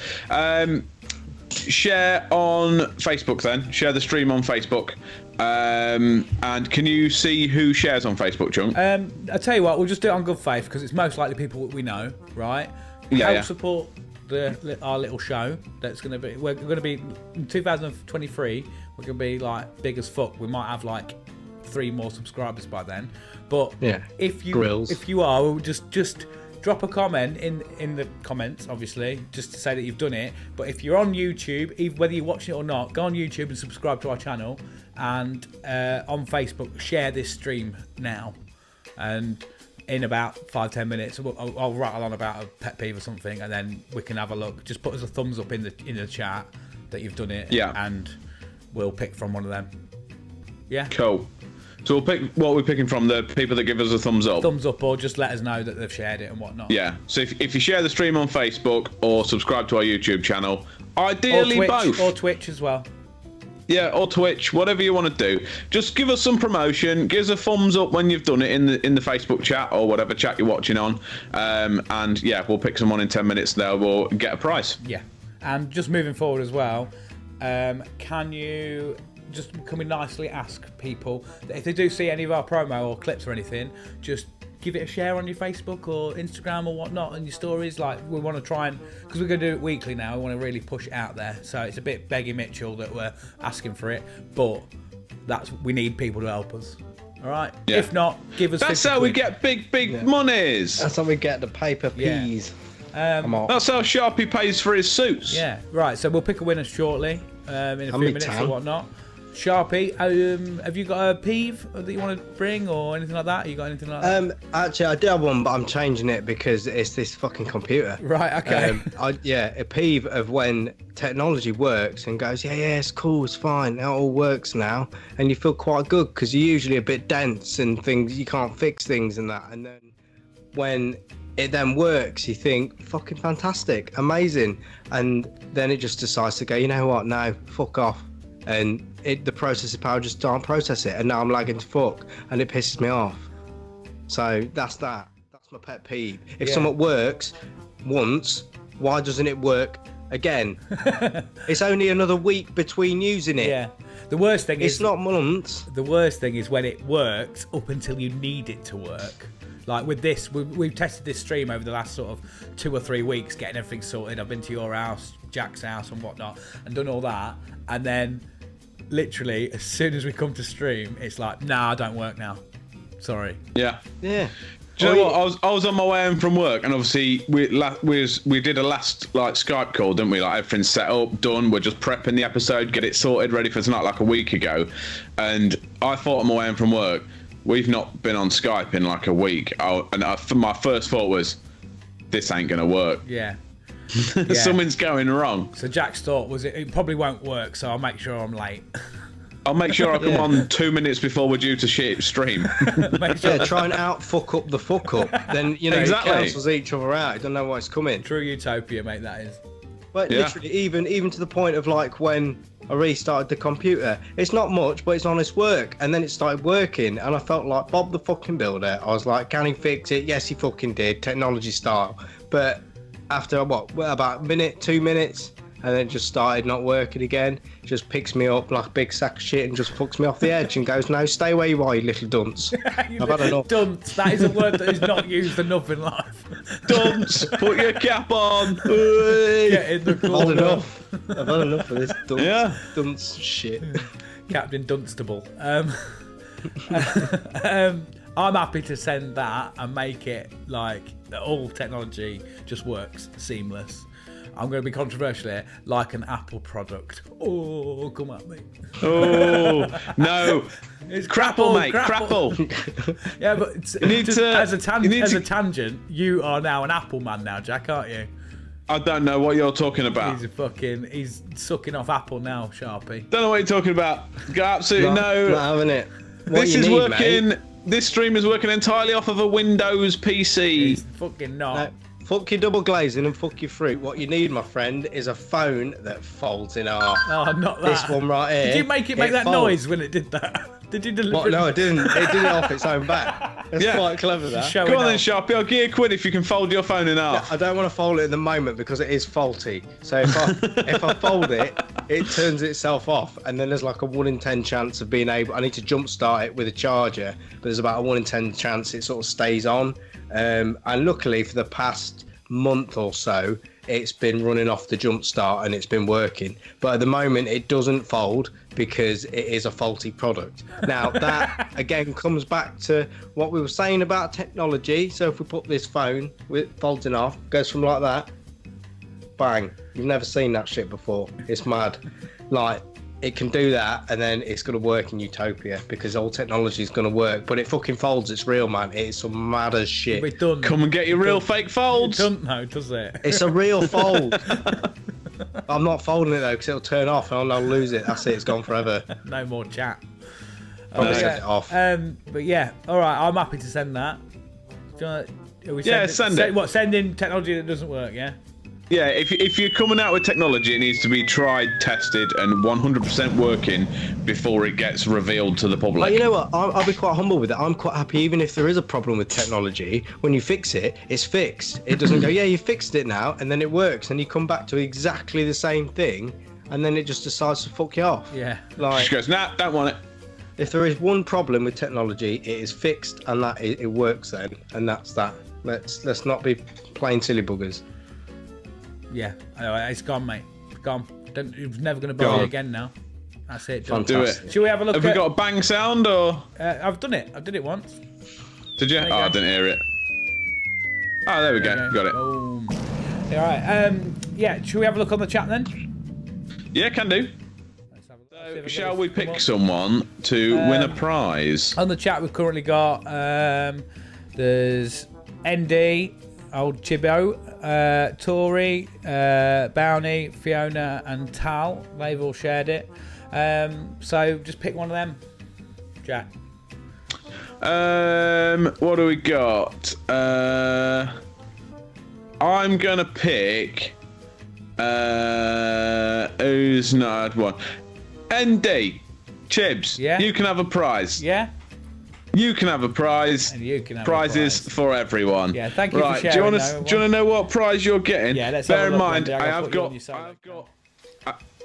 Share on Facebook then. Share the stream on Facebook. And can you see who shares on Facebook, Chunk? I'll tell you what, we'll just do it on good faith because it's most likely people that we know, right? Help support our little show. That's going to be. We're going to be in 2023. We're going to be like big as fuck. We might have like 3 more subscribers by then. But if you are, we'll just drop a comment in the comments, obviously, just to say that you've done it. But if you're on YouTube, even whether you're watching it or not, go on YouTube and subscribe to our channel. And on Facebook, share this stream now. And in about 5-10 minutes, I'll rattle on about a pet peeve or something, and then we can have a look. Just put us a thumbs up in the chat that you've done it. Yeah. And we'll pick from one of them. Yeah. Cool. So we'll pick what we're picking from, the people that give us a thumbs up. Thumbs up, or just let us know that they've shared it and whatnot. Yeah. So if you share the stream on Facebook or subscribe to our YouTube channel, ideally both. Or Twitch as well. Yeah, or Twitch, whatever you want to do. Just give us some promotion. Give us a thumbs up when you've done it in the Facebook chat or whatever chat you're watching on. And yeah, we'll pick someone in 10 minutes there. We'll get a prize. Yeah. And just moving forward as well, can you just can we nicely ask people that if they do see any of our promo or clips or anything, just give it a share on your Facebook or Instagram or whatnot and your stories. Like, we want to try and, because we're going to do it weekly now, we want to really push it out there. So it's a bit Beggy Mitchell that we're asking for it, but we need people to help us. All right. Yeah. If not, give us. That's how we get big monies. That's how we get the paper peas. That's how Sharpie pays for his suits. Yeah. Right. So we'll pick a winner shortly in a few minutes or whatnot. Sharpie, have you got a peeve that you want to bring or anything like that? You got anything like that? Actually, I do have one, but I'm changing it because it's this fucking computer. Right, okay. A peeve of when technology works and goes, yeah, it's cool, it's fine, it all works now, and you feel quite good because you're usually a bit dense and things, you can't fix things and that, and then when it then works, you think, fucking fantastic, amazing, and then it just decides to go, you know what, no, fuck off. And the processing power just can't process it, and now I'm lagging to fuck, and it pisses me off. So that's my pet peeve. If something works once, why doesn't it work again? It's only another week between using it. Yeah. The worst thing is it's not months. The worst thing is when it works up until you need it to work. Like with this, we've tested this stream over the last sort of 2 or 3 weeks, getting everything sorted. I've been to your house, Jack's house, and whatnot, and done all that, and then literally as soon as we come to stream, it's like, nah, don't work now. Sorry. Yeah. Yeah. Do you know what? I was on my way home from work, and obviously we did a last like Skype call, didn't we? Like, everything's set up, done. We're just prepping the episode, get it sorted, ready for tonight, like a week ago. And I thought on my way home from work, we've not been on Skype in like a week. My first thought was, this ain't gonna work. Yeah. Something's going wrong. So Jack's thought was it probably won't work, so I'll make sure I'm late. I'll make sure I come on 2 minutes before we're due to stream. Try and out fuck up the fuck up. Then it cancels each other out. You don't know what's coming. True Utopia, mate. That is. But literally, even to the point of like when I restarted the computer, it's not much, but it's honest work. And then it started working, and I felt like Bob the fucking Builder. I was like, can he fix it? Yes, he fucking did. Technology style. But after about a minute, 2 minutes, and then it just started not working again. Just picks me up like a big sack of shit and just fucks me off the edge and goes, no, stay where you are, you little dunce. I've had enough. Dunce, that is a word that is not used enough in life. Dunce, put your cap on. Get in the corner. I've had enough of this dunce shit. Captain Dunstable. I'm happy to send that and make it like all technology just works seamless. I'm going to be controversial here, like an Apple product. Oh, come at me. Oh, no. It's crapple, mate. Crapple. Yeah, but as a tangent, you are now an Apple man now, Jack, aren't you? I don't know what you're talking about. He's sucking off Apple now, Sharpie. Don't know what you're talking about. Absolutely no. Not having it. This is working. Mate. This stream is working entirely off of a Windows PC. It's fucking not. No. Fuck your double glazing and fuck your fruit. What you need, my friend, is a phone that folds in half. Oh, not that. This one right here. Did you make that noise when it did that? Did you deliver? What? No, I didn't. It did it off its own back. That's quite clever, that. Showing Go on then, off. Sharpie. I'll give you a quid if you can fold your phone in half. I don't want to fold it in the moment because it is faulty. So if I fold it, it turns itself off, and then there's like a 1 in 10 chance of being able. I need to jump start it with a charger, but there's about a 1 in 10 chance it sort of stays on. And luckily for the past month or so, it's been running off the jump start and it's been working. But at the moment, it doesn't fold because it is a faulty product. Now that again comes back to what we were saying about technology. So if we put this phone with folding off, goes from like that, bang. You've never seen that shit before. It's mad. Like, it can do that, and then it's going to work in Utopia because all technology is going to work. But it fucking folds. It's real, man. It is some mad as shit. It doesn't. Come and get your real fake folds. It doesn't know, does it? It's a real fold. I'm not folding it though because it'll turn off and I'll lose it. That's it. It's gone forever. No more chat. Probably set it off. But yeah, all right. I'm happy to send that. Do you wanna, are we Send it. What? Send in technology that doesn't work? Yeah. Yeah, if you're coming out with technology, it needs to be tried, tested, and 100% working before it gets revealed to the public. But you know what? I'll be quite humble with it. I'm quite happy even if there is a problem with technology. When you fix it, it's fixed. It doesn't go, yeah, you fixed it now, and then it works, and you come back to exactly the same thing, and then it just decides to fuck you off. Yeah. Like, She goes, nah, don't want it. if there is one problem with technology, it is fixed, and that it works then, and that's that. Let's not be plain silly buggers. Yeah. Anyway, it's gone, mate. It's gone. It's never going to bother Gone. you again now. That's it. Done. Do it. Fantastic. Shall we have a look Have at... we got a bang sound or? I've done it. I did it once. Did you? you Oh, go. I didn't hear it. Oh, there we go. Okay. Got it. Boom. All right. Yeah. Shall we have a look on the chat then? Yeah, can do. Let's have a look. See So, if I get shall this we to come pick up. someone to win a prize? On the chat, we've currently got there's ND, old Chibo, Tori, Bounty, Fiona, and Tal. They've all shared it. So just pick one of them, Jack. What do we got? I'm gonna pick. Who's not had one? ND, Chibs. Yeah? You can have a prize. Yeah, You can have a prize. and you can have Prizes a prize. for everyone. Yeah, thank you for right, sharing, Do you though, want to know what prize you're getting? Yeah, let's have Bear a in look, mind, Wendy. I I gotta have put you on got, your side.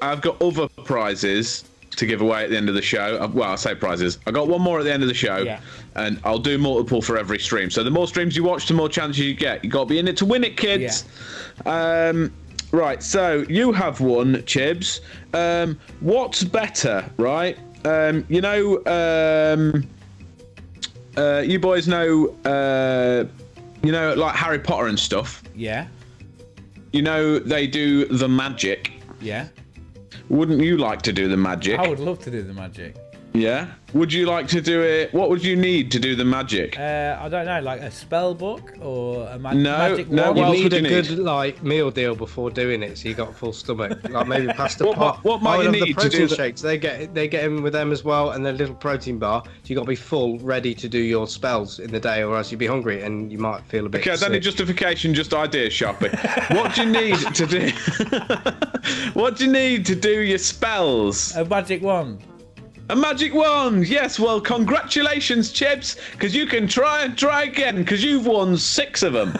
I've got other prizes to give away at the end of the show. Well, I say prizes. I got one more at the end of the show, Yeah. and I'll do multiple for every stream. So the more streams you watch, the more chances you get. You got to be in it to win it, kids. Right. So you have one, Chibs. What's better, right? You boys know, like Harry Potter and stuff. Yeah, You know they do the magic. yeah. Wouldn't you like to do the magic? I would love to do the magic. Yeah. Would you like to do it? What would you need to do the magic? I don't know, like a spell book or a No, magic no, wand. What else You need would a you good need? like meal deal before doing it, so you got a full stomach. Like maybe pasta What- pot. what might Oh, you and the need to protein do the- shakes? They get in with them as well, and their little protein bar. So you got to be full, ready to do your spells in the day, or else you'd be hungry and you might feel a bit. Okay, I don't need sick. justification, just ideas, Sharpie. What do you need to do? What do you need to do your spells? A magic wand. A magic wand. Yes. Well, congratulations, Chibs, because you can try and try again, because you've won 6 of them.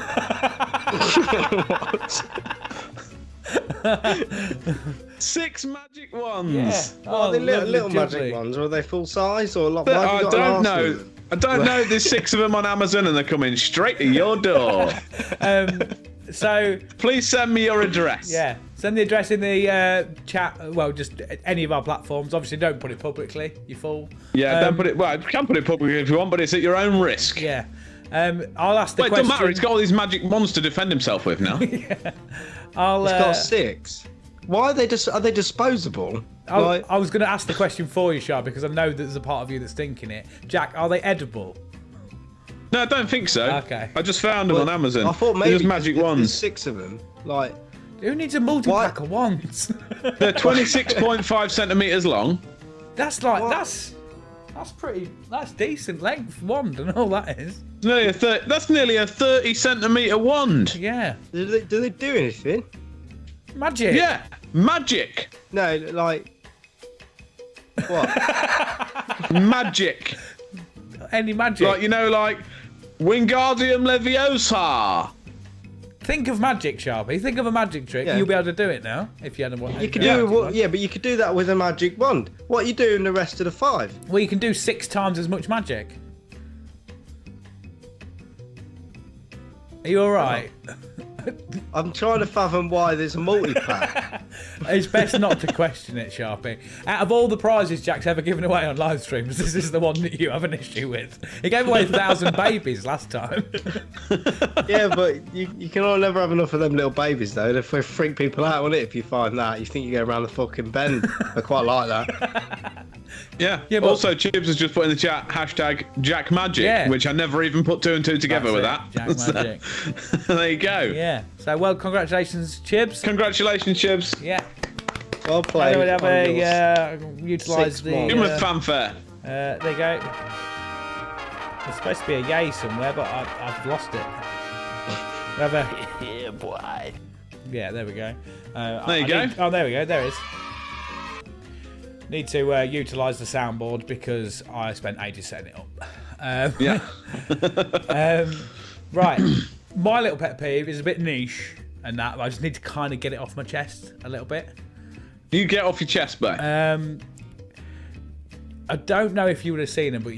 6 magic wands. Yeah. Oh, are they lovely little jubbly. magic ones, or are they full size, or like? But why have I you got an don't arse know. with them? I don't know. There's 6 of them on Amazon, and they're coming straight to your door. So Please send me your address. yeah, send the address in the chat. Well, just any of our platforms. Obviously, don't put it publicly. You fool. Yeah. Don't put it. Well, you can put it publicly if you want, but it's at your own risk. Yeah. I'll ask the Well, it question. doesn't matter. It's got all these magic wands to defend himself with now. I'll, It's got 6. Why are they are they disposable? Like, I was going to ask the question for you, Shah, because I know that there's a part of you that's thinking it. Jack, are they edible? No, I don't think so. Okay. I just found them on Amazon. I thought They're maybe just magic there's wands. 6 of them. Like, Who needs a multi-pack of wands? They're 26.5 centimeters long. That's like that's decent length wand and all that is. That's nearly a 30 centimeter wand. Yeah. do they do anything? Magic. Yeah, magic. No, like what? Magic. Any magic. Like, like Wingardium Leviosa. Think of magic, Sharpie. Think of a magic trick. Yeah. You'll be able to do it now if you hadn't. You could but you could do that with a magic wand. What are you doing the rest of the 5? Well, you can do 6 times as much magic. Are you all right? I'm trying to fathom why there's a multi-pack. It's best not to question it, Sharpie. Out of all the prizes Jack's ever given away on live streams, this is the one that you have an issue with. He gave away 1,000 babies last time. Yeah, but you can all never have enough of them little babies, though. They freak people out, won't it, if you find that? You think you go around the fucking bend. I quite like that. Yeah. Yeah, but- Also, Chibs has just put in the chat #JackMagic, Yeah. which I never even put 2 and 2 together with that. Jack Magic. So, there you go. Yeah. So, well, congratulations, Chibs. Congratulations, Chibs. Yeah. Well played. Anyway, have on yours. a utilise 6 the. more. Give him a fanfare. There you go. There's supposed to be a yay somewhere, but I've lost it. Have a... Yeah, boy. Yeah, there we go. There you go. Oh, there we go. There it is. Need to utilise the soundboard because I spent ages setting it up. Yeah. Right. My little pet peeve is a bit niche and that, but I just need to kind of get it off my chest a little bit. You get off your chest, mate. I don't know if you would have seen them, but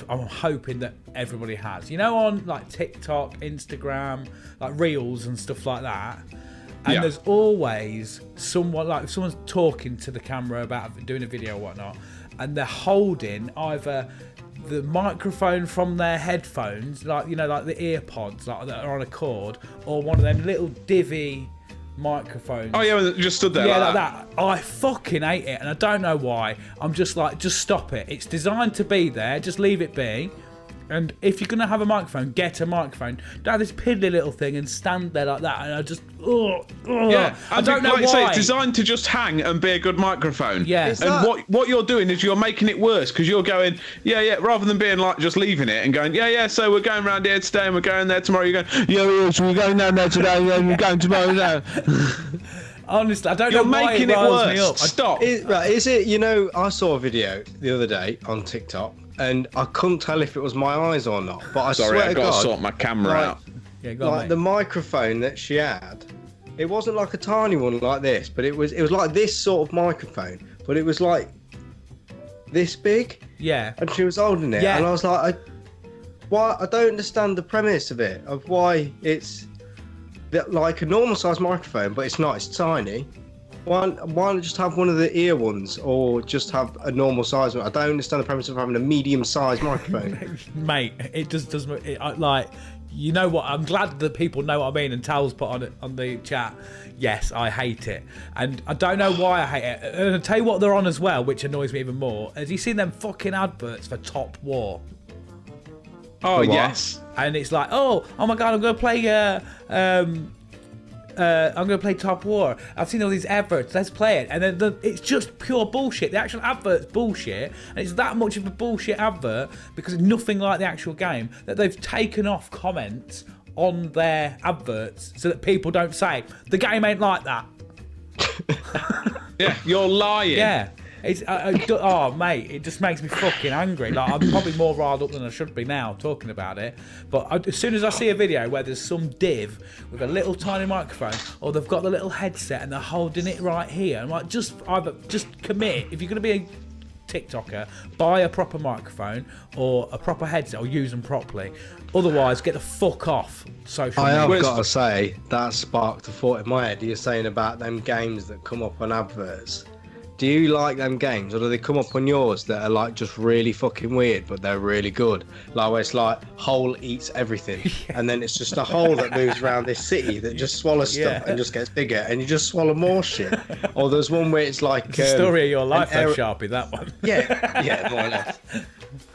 I'm hoping that everybody has. You know, on like TikTok, Instagram, like Reels and stuff like that. And Yeah. there's always someone, like if someone's talking to the camera about doing a video or whatnot, and they're holding either the microphone from their headphones, like like the ear pods, like that are on a cord, or one of them little divvy microphones. Oh yeah, just stood there. Yeah, like like that. I fucking hate it, and I don't know why. I'm just like, just stop it. It's designed to be there. Just leave it be. And if you're gonna have a microphone, get a microphone. Don't have this piddly little thing and stand there like that. And I just, Yeah, I don't know like you say, why. it's designed to just hang and be a good microphone. Yeah. And Is that- what you're doing is you're making it worse because you're going, yeah, rather than being like just leaving it and going, yeah, so we're going around here today and we're going there tomorrow. You're going, yeah, so we're going down there today and we're going tomorrow there. Honestly, I don't You're know why making it it riles me up. worse. Stop. Is it, I saw a video the other day on TikTok and I couldn't tell if it was my eyes or not, but I Sorry, swear I've to got God, to sort my camera like- out. Yeah, go on, like mate. the microphone that she had, it wasn't like a tiny one like this, but it was like this sort of microphone, but it was like this big, Yeah. and she was holding it, Yeah. and I was like, I don't understand the premise of it, of why it's like a normal size microphone, but it's not, it's tiny. Why not just have one of the ear ones, or just have a normal size one? I don't understand the premise of having a medium sized microphone. Mate, it just doesn't. Like, you know what? I'm glad that people know what I mean. And Tal's put on it on the chat. Yes, I hate it, and I don't know why I hate it. And I'll tell you what they're on as well, which annoys me even more. Have you seen them fucking adverts for Top War? Oh, what? yes. And it's like, oh my god, I'm gonna play. I'm going to play Top War. I've seen all these adverts. Let's play it. And then it's just pure bullshit. The actual advert's bullshit. And it's that much of a bullshit advert because it's nothing like the actual game that they've taken off comments on their adverts so that people don't say, the game ain't like that. Yeah, you're lying. Yeah. It's oh mate, it just makes me fucking angry. Like, I'm probably more riled up than I should be now talking about it. But as soon as I see a video where there's some div with a little tiny microphone, or they've got the little headset and they're holding it right here, I'm like, just commit. If you're gonna be a TikToker, buy a proper microphone or a proper headset, or use them properly. Otherwise, get the fuck off social I media. have got to say, that sparked a thought in my head. You're saying about them games that come up on adverts. Do you like them games, or do they come up on yours that are like just really fucking weird, but they're really good? Like where it's like hole eats everything, and then it's just a hole that moves around this city that just swallows stuff and just gets bigger, and you just swallow more shit. Or there's one where it's like The story of your life, an though, Sharpie, that one. yeah, more or less.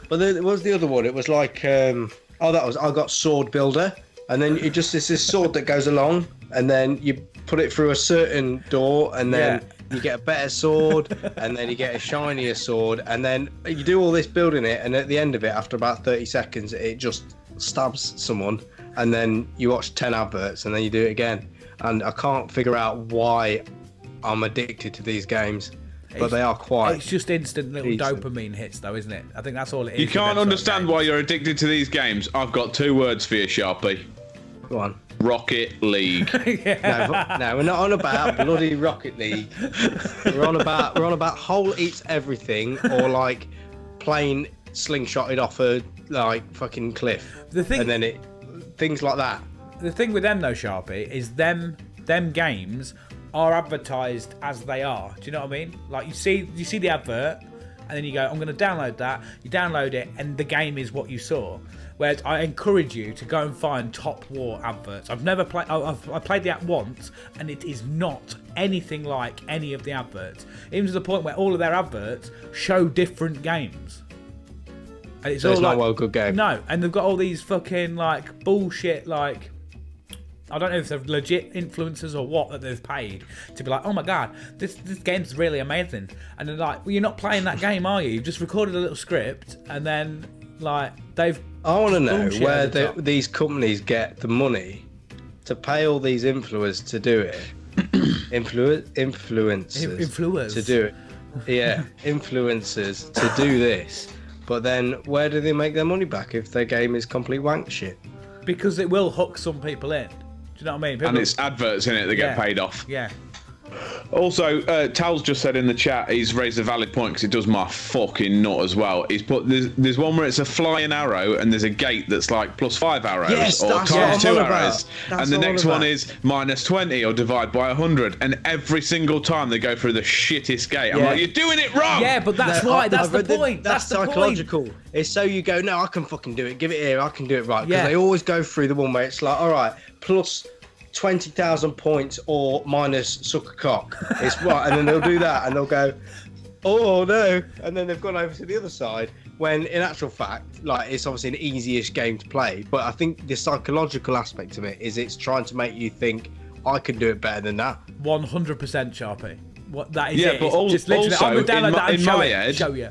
But then it was the other one. It was like, I got Sword Builder, and then it's this sword that goes along, and then you put it through a certain door, and then you get a better sword, and then you get a shinier sword, and then you do all this building it, and at the end of it, after about 30 seconds, it just stabs someone, and then you watch 10 adverts, and then you do it again. And I can't figure out why I'm addicted to these games. but they are quite. It's just instant little decent. dopamine hits, though, isn't it? I think that's all it is. You with can't them sort of understand games. why you're addicted to these games. I've got 2 words for you, Sharpie. Go on. Rocket League. No, we're not on about bloody Rocket League. We're on about whole eats everything, or like plane slingshotted off a like fucking cliff. The thing- and then things like that. The thing with them, though, Sharpie, is them games are advertised as they are. Do you know what I mean? Like you see the advert, and then you go, I'm going to download that. You download it, and the game is what you saw. Whereas I encourage you to go and find Top War adverts. I've never played. I played the app once, and it is not anything like any of the adverts. Even to the point where all of their adverts show different games. And So it's not a good game. No, and they've got all these fucking like bullshit like. I don't know if they're legit influencers or what that they've paid to be like, oh my god, this game's really amazing. And they're like, well, you're not playing that game, are you? You've just recorded a little script, and then like they've. I want to know bullshit where at the top. these companies get the money to pay all these influencers to do it. Influencers to do it. Yeah, influencers to do this. But then where do they make their money back if their game is complete wank shit? Because it will hook some people in. Do you know what I mean? And it's adverts in it that get Yeah. paid off. Yeah. Also, Tal's just said in the chat, he's raised a valid point because it does my fucking nut as well. He's put there's one where it's a flying arrow and there's a gate that's like +5 arrows Yes, or that's what times I'm 2 on about. arrows, That's and the what I'm next one about. is -20 or divide by 100. And every single time they go through the shittest gate, I'm Yeah. like, you're doing it wrong. Yeah, but that's why. That's the point. That's the point. psychological. It's so you go, no, I can fucking do it. Give it here. I can do it right. Because Yeah. they always go through the one where it's like, all right, plus 20,000 points or minus suck a cock. It's right, and then they'll do that, and they'll go, oh no, and then they've gone over to the other side. When in actual fact, like it's obviously an easy-ish game to play, but I think the psychological aspect of it is it's trying to make you think I can do it better than that. 100% Sharpie. What that is? Yeah, it. but It's just literally, also, I'm gonna download in that and my show head- it. Show you.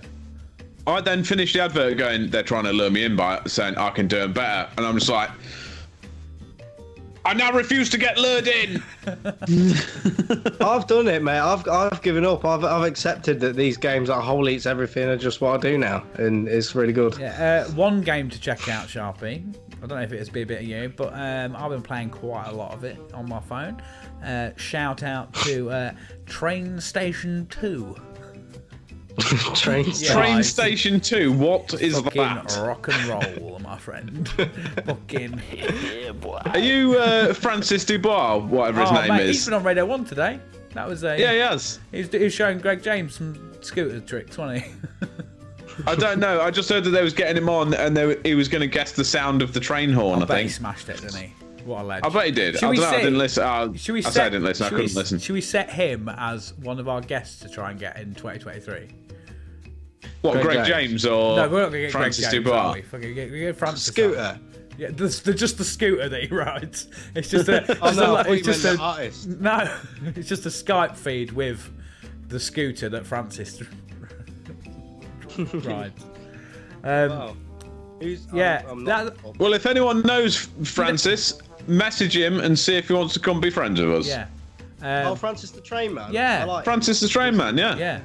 I then finished the advert going, they're trying to lure me in by saying I can do it better, and I'm just like, I now refuse to get lured in. I've done it, mate. I've given up. I've accepted that these games like whole eats everything are just what I do now, and it's really good. Yeah, one game to check out, Sharpie. I don't know if it'll be a bit of you, but I've been playing quite a lot of it on my phone. Shout out to Train Station 2. Train Train Station 2, what is Fucking that? rock and roll, my friend. Fucking. Are you Francis Dubois, whatever his name mate, he's is? been on Radio 1 today. That was a. Yeah, he has. He was showing Greg James some scooter tricks, wasn't he? I don't know. I just heard that they was getting him on, and he was going to guess the sound of the train horn. I bet he think. smashed it, didn't he? What a legend. I bet he did. Should I we don't know. I say- didn't listen. Should we I set, said I didn't listen. I should couldn't we, listen. Should we set him as one of our guests to try and get in 2023? What, Greg Greg James? James or No, we're not going to get Francis Greg James, are Dubois? we? Fucking get Francis. Scooter. Yeah, just the scooter that he rides. It's just a. Oh just no, a I thought it's you just meant a the artist. no. It's just a Skype feed with the scooter that Francis rides. Wow. Yeah, I'm not- Well, if anyone knows Francis, message him and see if he wants to come be friends with us. Yeah. Oh, Francis the Train Man. Yeah. I like Francis the Train Man, yeah. Yeah.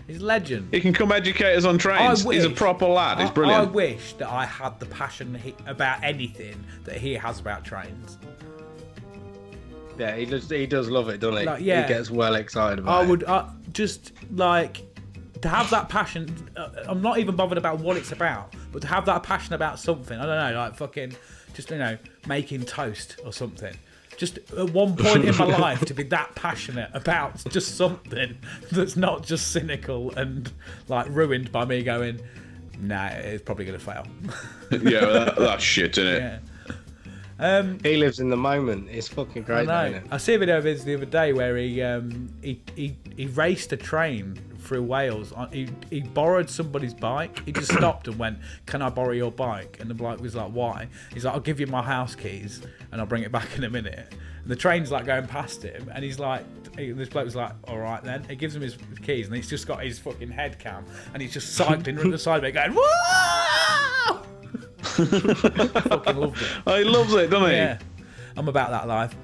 He's a legend. He can come educate us on trains. He's a wish- proper lad. He's I brilliant. wish that I had the passion about anything that he has about trains. Yeah, he does love it, doesn't he? Like, yeah. He gets well excited about I it. would just like to have that passion. I'm not even bothered about what it's about, but to have that passion about something. I don't know, like fucking just making toast or something. Just at one point in my life to be that passionate about just something that's not just cynical and like ruined by me going, nah, it's probably gonna fail. Yeah, that's shit, isn't it? Yeah. He lives in the moment. It's fucking I great, know. isn't it? I see a video of his the other day where he raced a train through Wales. He borrowed somebody's bike. He just stopped and went, "Can I borrow your bike?" And the bloke was like, "Why?" He's like, "I'll give you my house keys and I'll bring it back in a minute." And the train's like going past him, and he's like, this bloke was like, "All right then." He gives him his keys, and he's just got his fucking head cam, and he's just cycling around the side of it, going, "Whoa!" I fucking loved it. Oh, he loves it, doesn't he? Yeah, I'm about that life.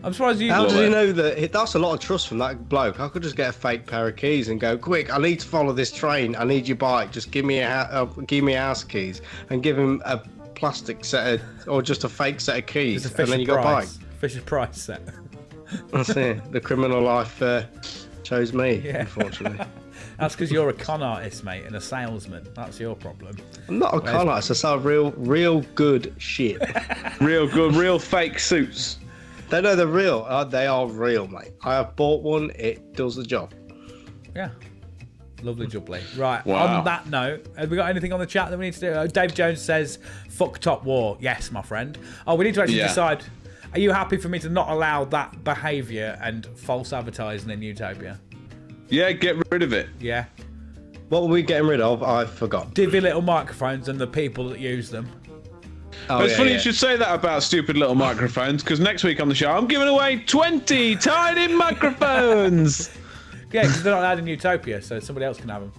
I'm surprised you. How does he know that? That's a lot of trust from that bloke. I could just get a fake pair of keys and go, quick, I need to follow this train. I need your bike. Just give me house keys, and give him a plastic set of, or just a fake set of keys, and then you got a bike. Fisher Price set. That's it. The criminal life chose me, unfortunately. That's because you're a con artist, mate, and a salesman. That's your problem. I'm not a con artist. I sell real good shit. Real good, real fake suits. They know they're real. They are real, mate. I have bought one. It does the job. Yeah. Lovely jubbly. Right, Wow. on that note, have we got anything on the chat that we need to do? Dave Jones says, fuck Top War. Yes, my friend. Oh, we need to actually decide, are you happy for me to not allow that behaviour and false advertising in Utopia? Yeah, get rid of it. Yeah. What were we getting rid of? I forgot. Divvy little microphones and the people that use them. Oh, It's funny you should say that about stupid little microphones, because next week on the show I'm giving away 20 tiny microphones. Yeah, because they're not allowed in Utopia, so somebody else can have them.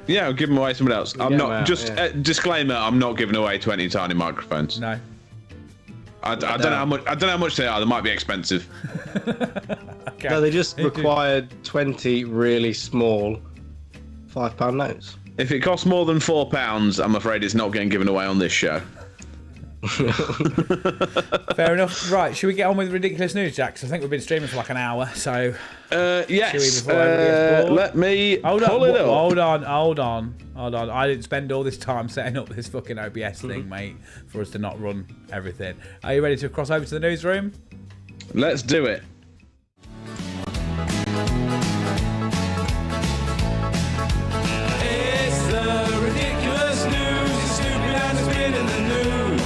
Yeah, I'll give them away to somebody else. I'm get not, them out, just disclaimer, I'm not giving away 20 tiny microphones. No. I don't know how much. I don't know how much they are. They might be expensive. Okay. No, they just required 20 really small £5 notes. If it costs more than £4, I'm afraid it's not getting given away on this show. Fair enough. Right, should we get on with ridiculous news, Jack? 'Cause I think we've been streaming for like an hour, so... Yes. before everybody gets bored? Let me Hold pull it up. Hold on. I didn't spend all this time setting up this fucking OBS thing, mate, for us to not run everything. Are you ready to cross over to the newsroom? Let's do it. It's the ridiculous news. It's stupid and it's been in the news.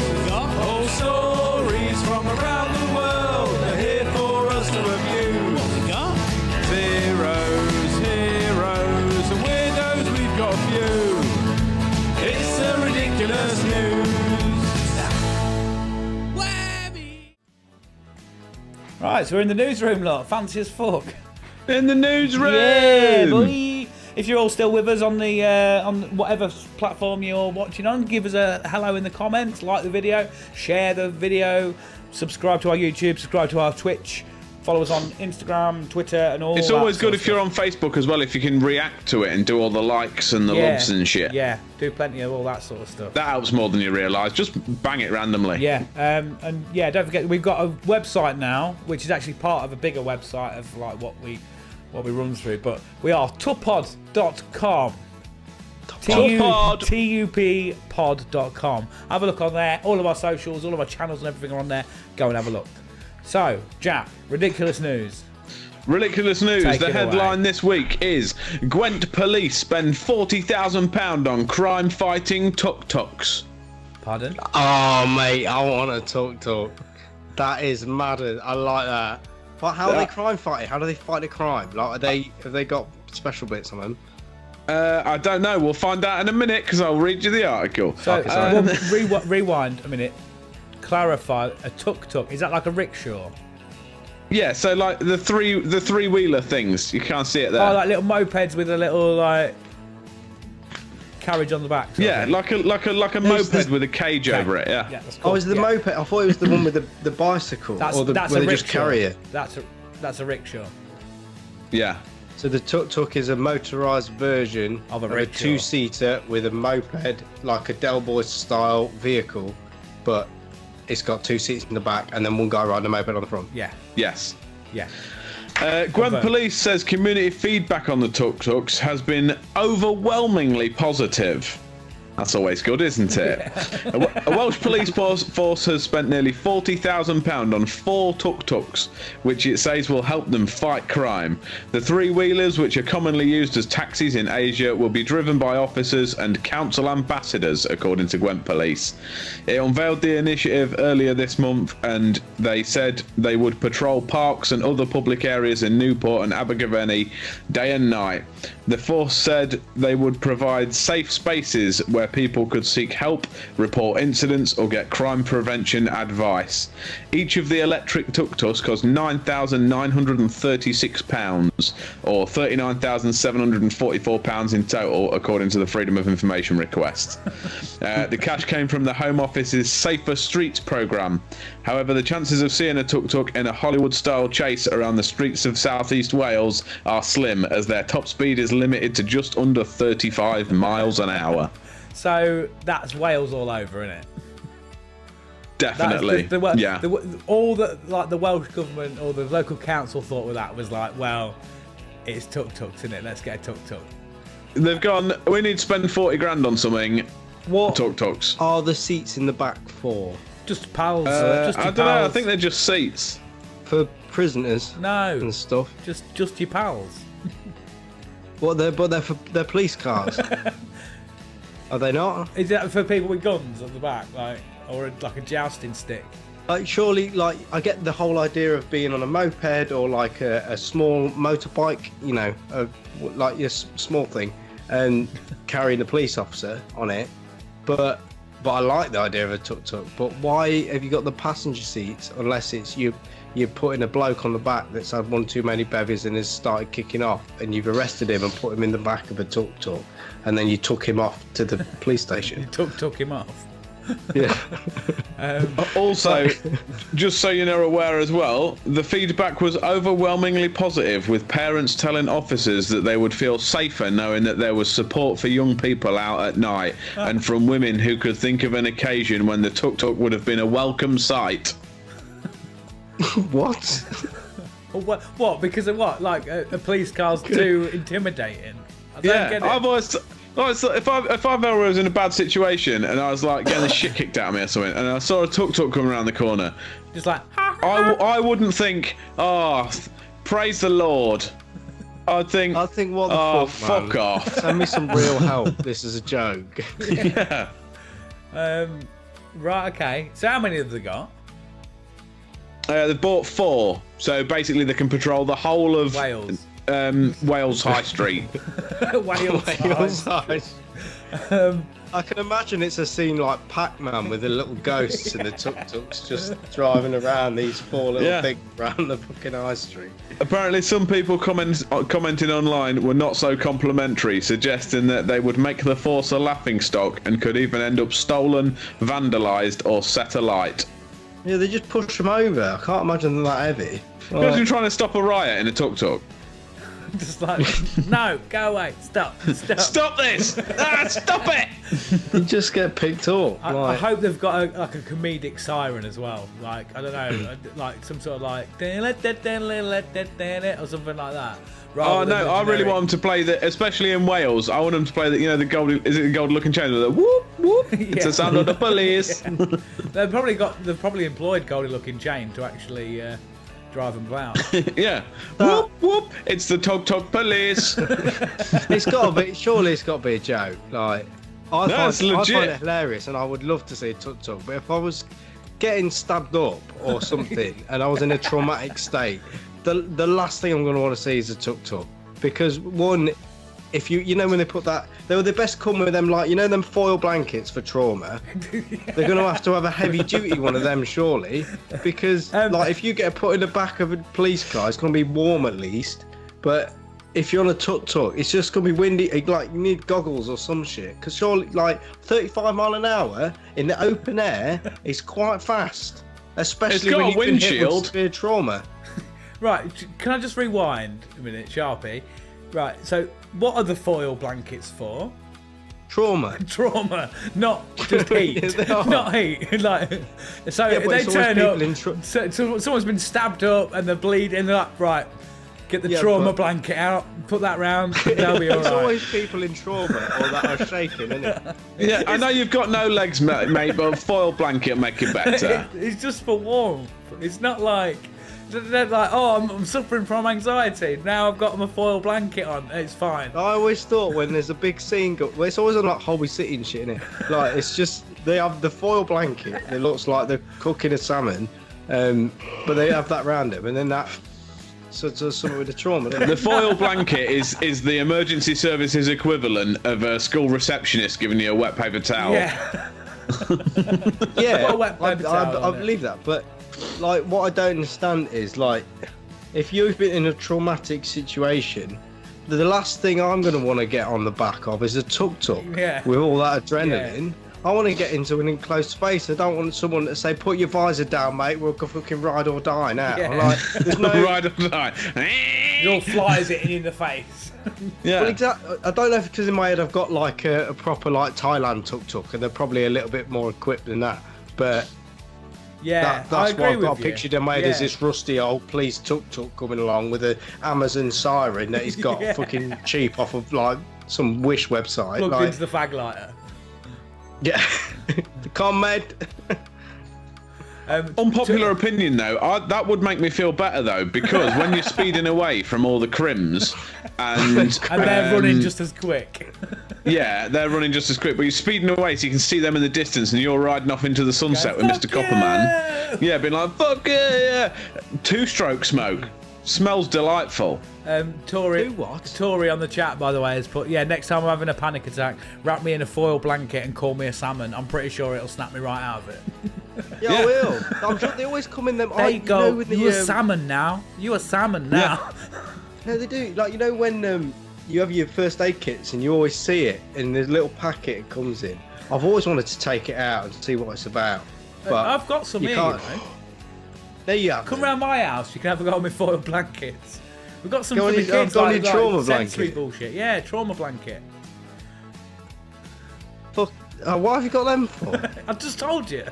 Old stories from around the world are here for us to abuse. Zeros, heroes, and weirdos, we've got a few. It's the ridiculous news. Right, so we're in the newsroom, lot. Fancy as fuck. In the newsroom. Yeah, boy. If you're all still with us on the on whatever platform you're watching on, give us a hello in the comments, like the video, share the video, subscribe to our YouTube, subscribe to our Twitch, follow us on Instagram, Twitter, and all. It's that always sort good of if you're on Facebook as well, if you can react to it and do all the likes and the loves and shit. Yeah, do plenty of all that sort of stuff. That helps more than you realise. Just bang it randomly. Yeah, and yeah, don't forget we've got a website now, which is actually part of a bigger website of like what we run through. But we are tupod.com. TUPpod.com. Have a look on there. All of our socials, all of our channels, and everything are on there. Go and have a look. So, Jack, ridiculous news. Ridiculous news. Take The it headline away. this week is Gwent police spend £40,000 on crime-fighting tuk-tuks. Pardon? Oh, mate, I want a tuk-tuk. That is mad. I like that. But how are they crime fighting? How do they fight the crime? Like, have they got special bits on them? I don't know. We'll find out in a minute because I'll read you the article. So, rewind a minute. Clarify, a tuk-tuk, is that like a rickshaw? Yeah, so like the three-wheeler things. You can't see it there. Oh, like little mopeds with a little like carriage on the back. Yeah, like a moped with a cage over it. Yeah. that's cool. Oh, is it the moped? I thought it was the one with the bicycle. That's or a where they rickshaw. just carry it. That's a rickshaw. Yeah. So the tuk-tuk is a motorised version Of a of a rickshaw. two-seater with a moped, like a Del Boy style vehicle, but it's got two seats in the back and then one guy riding a moped on the front. Yeah, Yes. yeah. Gwent Confirmed. Police says community feedback on the tuk-tuks has been overwhelmingly positive. That's always good, isn't it? A Welsh police force has spent nearly £40,000 on 4 tuk-tuks, which it says will help them fight crime. The three-wheelers, which are commonly used as taxis in Asia, will be driven by officers and council ambassadors, according to Gwent Police. It unveiled the initiative earlier this month, and they said they would patrol parks and other public areas in Newport and Abergavenny day and night. The force said they would provide safe spaces where people could seek help, report incidents, or get crime prevention advice. Each of the electric tuk-tuks cost £9,936, or £39,744 in total, according to the Freedom of Information request. The cash came from the Home Office's Safer Streets programme. However, the chances of seeing a tuk-tuk in a Hollywood-style chase around the streets of southeast Wales are slim, as their top speed is limited to just under 35 miles an hour. So that's Wales all over, isn't it? Definitely. Yeah. All that, like, the Welsh government or the local council thought with that was like, well, it's tuk-tuks, isn't it? Let's get a tuk-tuk. They've gone, we need to spend 40 grand on something. What Tuk-tuks. are the seats in the back for? Just pals. I don't know. I think they're just seats. For prisoners No, and stuff. just your pals. What? They're police cars. Are they not? Is that for people with guns at the back, like, or like a jousting stick? Like, surely, like, I get the whole idea of being on a moped or like a small motorbike, you know, like your small thing, and carrying a police officer on it. But I like the idea of a tuk-tuk. But why have you got the passenger seats unless it's you're putting a bloke on the back that's had one too many bevies and has started kicking off, and you've arrested him and put him in the back of a tuk-tuk, and then you took him off to the police station? Took him off. Yeah. Also, just so you're aware as well, the feedback was overwhelmingly positive, with parents telling officers that they would feel safer knowing that there was support for young people out at night, and from women who could think of an occasion when the tuk-tuk would have been a welcome sight. What? What? Because of what? Like a police car's too intimidating? I don't get it. I've always thought if I ever was in a bad situation and I was like getting the shit kicked out of me or something, and I saw a tuk-tuk coming around the corner, Just like, I wouldn't think, praise the Lord. I'd think, what the fuck, fuck off. Send me some real help. This is a joke. Yeah. right, okay. So how many have they got? They've bought 4, so basically they can patrol the whole of Wales. Wales High Street. Wales. I can imagine it's a scene like Pac-Man with the little ghosts and the tuk-tuks just driving around these 4 little things around the fucking high street. Apparently, some people commenting online were not so complimentary, suggesting that they would make the force a laughingstock and could even end up stolen, vandalised, or set alight. Yeah, they just push them over. I can't imagine them that heavy. Imagine trying to stop a riot in a tuk-tuk. Just like, no, go away, stop. Stop this! Stop it! You just get picked up. I hope they've got a comedic siren as well. Like, I don't know, like some sort of like or something like that. Oh no, I really want them to play that, especially in Wales. I want them to play that. You know, the gold looking chain with the whoop whoop. It's the sound of the police. They've probably employed Goldie Looking Chain to actually drive them about. Yeah. Whoop whoop. It's the tuk-tuk police. It's got to be. Surely it's got to be a joke. Like, I find it hilarious, and I would love to see a tuk-tuk. But if I was getting stabbed up or something, and I was in a traumatic state, the last thing I'm going to want to see is a tuk-tuk, because one, if you know when they put that, they would best come with them, like, you know, them foil blankets for trauma. They're going to have a heavy duty one of them, surely, because like if you get put in the back of a police car, it's going to be warm at least. But if you're on a tuk-tuk, it's just going to be windy. Like, you need goggles or some shit, because surely, like, 35 mile an hour in the open air is quite fast, especially when you've been hit with severe trauma. Right, can I just rewind a minute, Sharpie? Right, so what are the foil blankets for? Trauma, not just heat. Not heat. Like, so yeah, if they turn up, so someone's been stabbed up and they're bleeding, they're like, right, get the trauma blanket out, put that round, they'll be all right. There's always people in trauma or that are shaking, isn't it? Yeah, I know you've got no legs, mate, but a foil blanket will make it better. It's just for warmth. It's not like... They're like, oh, I'm suffering from anxiety. Now I've got my foil blanket on. It's fine. I always thought when there's a big scene, it's always on like Holby City and shit, innit? Like, it's just, they have the foil blanket. It looks like they're cooking a salmon, but they have that round them, and then that something with the trauma. The foil blanket is the emergency services equivalent of a school receptionist giving you a wet paper towel. Yeah. Yeah, wet paper towel, I believe that, but like, what I don't understand is, like, if you've been in a traumatic situation, the last thing I'm going to want to get on the back of is a tuk-tuk with all that adrenaline. I want to get into an enclosed space. I don't want someone to say, "Put your visor down, mate. We'll go fucking ride or die now." Yeah. I'm like, there's no. Ride or die. It all flies hitting you in the face. Yeah. Well, exactly. I don't know if because in my head I've got like a proper like Thailand tuk-tuk, and they're probably a little bit more equipped than that. But Yeah, that's I what agree I've got with you. pictured in my head is Yeah. this rusty old police tuk-tuk coming along with an Amazon siren that he's got Yeah. fucking cheap off of like some Wish website. Plugged Like, into the fag lighter. yeah, come mate. Unpopular opinion, though, that would make me feel better, though, because when you're speeding away from all the crims and And they're running just as quick. yeah, they're running just as quick, but you're speeding away so you can see them in the distance, and you're riding off into the sunset with "Fuck Mr. Copperman. Yeah, being like, fuck yeah, two-stroke smoke. Smells delightful. Tori, Do what? Tori on the chat, by the way, has put, yeah, next time I'm having a panic attack, wrap me in a foil blanket and call me a salmon. I'm pretty sure it'll snap me right out of it. Yeah, I will. I'm sure they always come in them. There you go. With the, You a salmon now. You a salmon now. No, they do. Like, you know when you have your first aid kits and you always see it in this little packet it comes in. I've always wanted to take it out and see what it's about. But I've got some you here, you can't. know. There you are. Come round my house. You can have a go on my foil blankets. We've got some Go for on the your- kids, go on like, your trauma sensory blanket. bullshit. Yeah, trauma blanket. Fuck. What have you got them for? I've just told you.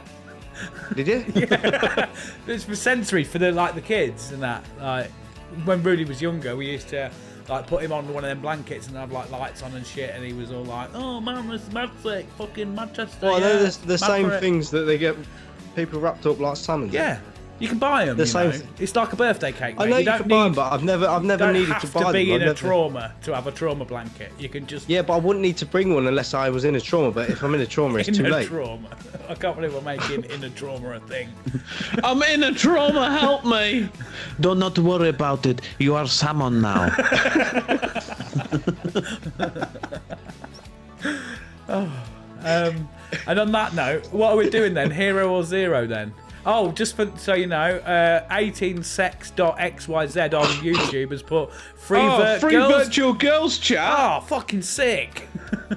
Did you? It's for sensory for the kids and that. Like when Rudy was younger, we used to like put him on one of them blankets and have like lights on and shit, and he was all like, "Oh man, this is magic, fucking Manchester." Well, yeah, they're the mad same for it." things that they get people wrapped up like salmon. Yeah, you can buy them. The You same know? th- It's like a birthday cake. I mate. know you don't can buy them, need- but I've never don't needed have to to buy be them. in I've a never- trauma to have a trauma blanket. You can just Yeah, but I wouldn't need to bring one unless I was in a trauma. But if I'm in a trauma, it's in too a late. trauma. I can't believe we're making in a trauma a thing. I'm in a trauma, help me. Do not worry about it. You are salmon now. And on that note, what are we doing then? Hero or zero then? Oh, just for so you know, 18sex.xyz on YouTube has put free, Free girls. virtual girls chat. Oh, fucking sick!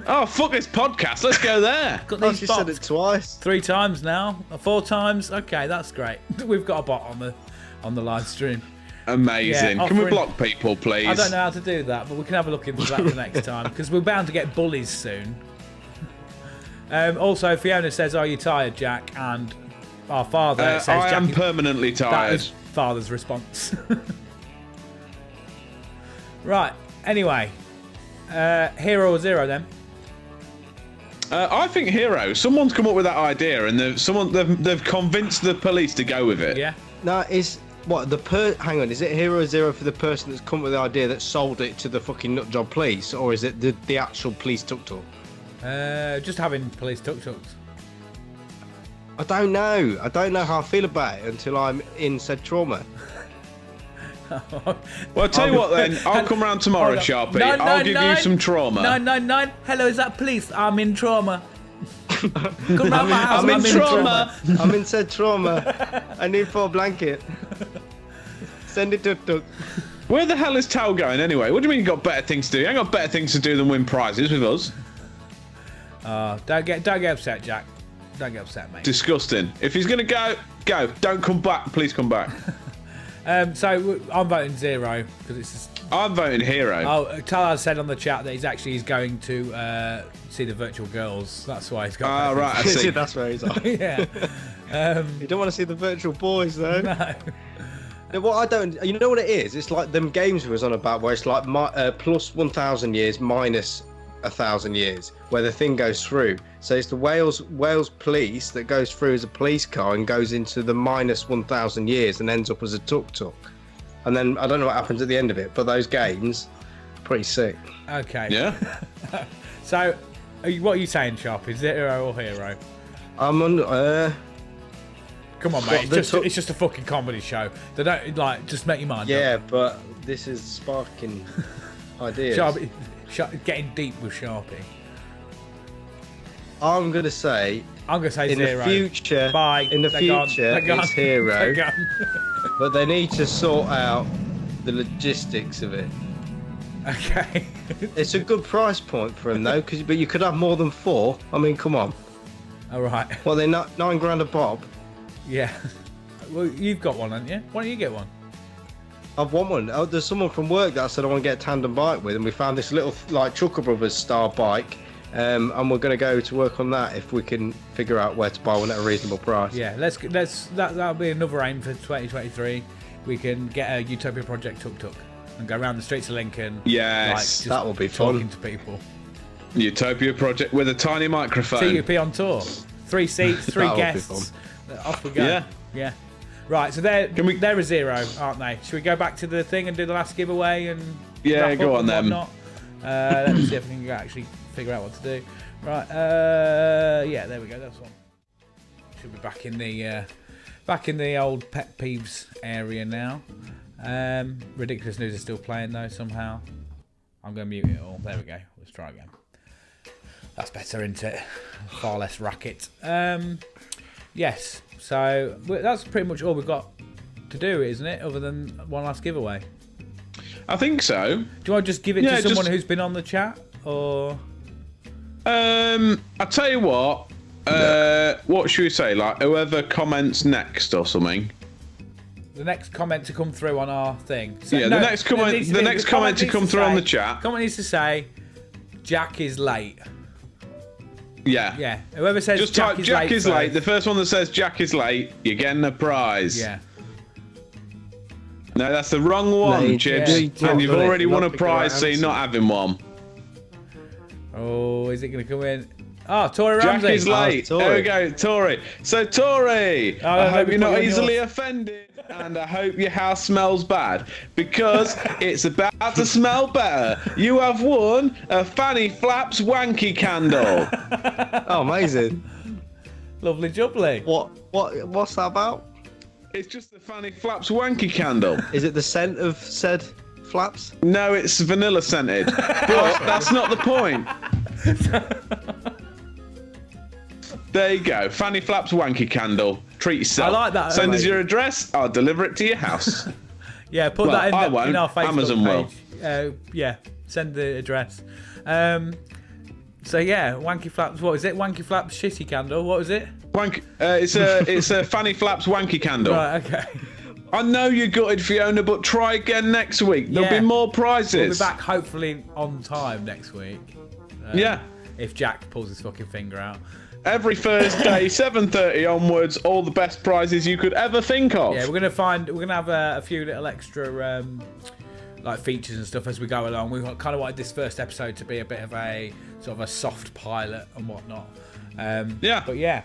Oh, fuck this podcast. Let's go there. Got Oh, these she said bots it twice. 3 times now, 4 times. Okay, that's great. We've got a bot on the live stream. Amazing. Yeah, Can we offering- block people, please? I don't know how to do that, but we can have a look into that for next time because we're bound to get bullies soon. Also, Fiona says, "Are you tired, Jack?" And our father says, I "Jack am is-" permanently That tired. is father's response. Right. Anyway, hero or zero then? I think hero. Someone's come up with that idea, and they've convinced the police to go with it. Yeah. No, is what hang on, is it hero or zero for the person that's come up with the idea that sold it to the fucking nutjob police, or is it the actual police tuk-tuk? Just having police tuk-tuks. I don't know. I don't know how I feel about it until I'm in said trauma. Well, I'll tell you what then. I'll come round tomorrow, Hold on. Sharpie. I'll give you some trauma. 999. Hello, is that police? I'm in trauma. Come round my house. I'm in trauma. I'm in said trauma. I need 4 blanket. Send it tuk-tuk. Where the hell is Tal going anyway? What do you mean you got better things to do? You ain't got better things to do than win prizes with us. Don't get upset, Jack. Don't get upset, mate. Disgusting. If he's gonna go. Don't come back. Please come back. So I'm voting zero because it's just. I'm voting hero. Oh, Talal said on the chat that he's going to see the virtual girls. That's why he's got. Ah, right. I see. That's where he's on. Yeah. You don't want to see the virtual boys though. No. No, what I don't, you know what it is? It's like them games we was on about where it's like plus 1,000 years minus 1,000 years, where the thing goes through. So it's the Wales police that goes through as a police car and goes into the minus 1,000 years and ends up as a tuk-tuk. And then I don't know what happens at the end of it, but those games, pretty sick. Okay. Yeah. So, what are you saying, Sharp? Is zero or hero? I'm on. Come on, mate. It's just a fucking comedy show. They don't just make your mind up. Yeah, but this is sparking ideas. Sharpie, getting deep with Sharpie. I'm gonna say I'm gonna say in zero. the future. Bye. In the They're gone. future, They're gone. it's hero. They're gone. But they need to sort out the logistics of it. Okay. It's a good price point for them though, but you could have more than 4. I mean, come on. All right. Well, they're not £9 a bob. Yeah. Well, you've got one, haven't you? Why don't you get one? I've won one. Oh, there's someone from work that I said I want to get a tandem bike with, and we found this little like Chucker Brothers style bike, and we're going to go to work on that if we can figure out where to buy one at a reasonable price. Yeah. That'll be another aim for 2023. We can get a Utopia Project tuk-tuk and go around the streets of Lincoln. Yes, just that will be fun. Talking to people. Utopia Project with a tiny microphone. TUP on tour. 3 seats, 3 guests. Off we go. Yeah. Right, so they're a 0, aren't they? Should we go back to the thing and do the last giveaway and wrap go up on and then. whatnot? Let me see if we can actually figure out what to do. Right, yeah, there we go. That's one. Should be back in the old pet peeves area now. Ridiculous News is still playing though somehow. I'm going to mute it all. There we go. Let's try again. That's better, isn't it? Far less racket. Yes. So that's pretty much all we've got to do, isn't it? Other than one last giveaway. I think so. Do you want to just give it to someone who's been on the chat, or? I'll tell you what. What should we say? Like whoever comments next or something. The next comment to come through on our thing. So, the next comment. The next comment to come through on the chat. Comment needs to say, "Jack is late." Yeah. Yeah. Whoever says just Jack type Jack is first. late. The first one that says Jack is late, you're getting a prize. Yeah. No, that's the wrong one, No, Chips. yeah. And you've already won a Not prize, the so you're correct not having one. Oh, is it going to come in? Oh, Tory Jack Ramsey. is late. Tory. There we go, Tory. So, Tory, I let hope me you're put not you on easily yours. offended, and I hope your house smells bad, because it's about to smell better. You have won a Fanny Flaps wanky candle. Oh, amazing. Lovely jubbly. What's that about? It's just the Fanny Flaps wanky candle. Is it the scent of said flaps? No, it's vanilla scented, but that's not the point. There you go, Fanny Flaps wanky candle. Treat yourself. I like that. Send us your address. I'll deliver it to your house. Yeah, put Well, that I in won't. our Facebook Amazon page. Yeah, send the address. So yeah, Wanky Flaps. What is it? Wanky Flaps shitty candle. What is it? Wanky. It's a Fanny Flaps wanky candle. Right. Okay. I know you gutted, Fiona, but try again next week. There'll Yeah. be more prizes. We'll be back hopefully on time next week. Yeah. If Jack pulls his fucking finger out. Every Thursday, 7:30 onwards, all the best prizes you could ever think of. Yeah, we're gonna have a few little extra like features and stuff as we go along. We kind of wanted this first episode to be a bit of a sort of a soft pilot and whatnot. Yeah. But yeah,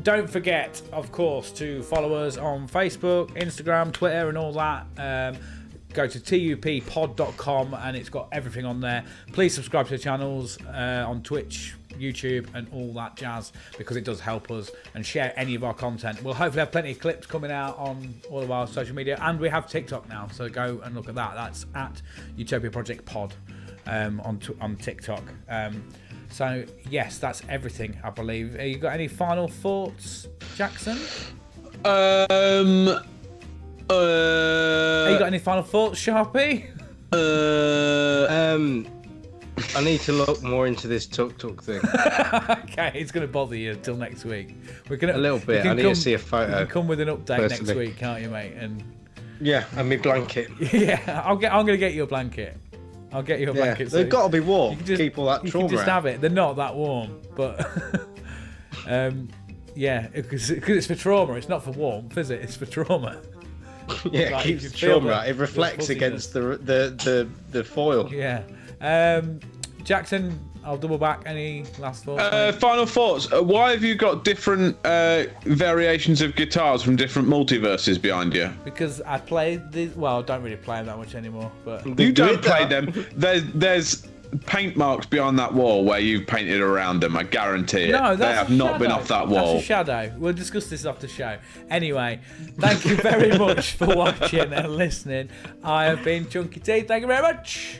don't forget, of course, to follow us on Facebook, Instagram, Twitter, and all that. Go to tuppod.com and it's got everything on there. Please subscribe to the channels on Twitch, YouTube, and all that jazz, because it does help us, and share any of our content. We'll hopefully have plenty of clips coming out on all of our social media, and we have TikTok now, so go and look at that. That's at Utopia Project Pod on TikTok. So yes, that's everything, I believe. You got any final thoughts, Jackson? Have you got any final thoughts, Sharpie? I need to look more into this tuk-tuk thing. Okay, it's going to bother you until next week. We're gonna A little bit. you I need to see a photo. You can come with an update next personally. week, can't you, mate? And Yeah, and my blanket. yeah, I'm going to get you a blanket. I'll get you a Yeah, blanket. they've got to be warm. you can just Keep all that you trauma can just out. have it. They're not that warm, but yeah, because it's for trauma. It's not for warmth, is it? It's for trauma. Yeah, Like, keeps you the feel trauma the- out. It the reflects fuzziness. against the foil. Yeah. Jackson, I'll double back. Any last thoughts? mate? Final thoughts. Why have you got different variations of guitars from different multiverses behind you? Because I played these. Well, I don't really play them that much anymore, but You don't did play that. them. There's paint marks behind that wall where you've painted around them. I guarantee it. no, they that's have a not shadow. been off that wall. That's a shadow. We'll discuss this after show. Anyway, thank you very much for watching and listening. I have been Chunky T. Thank you very much.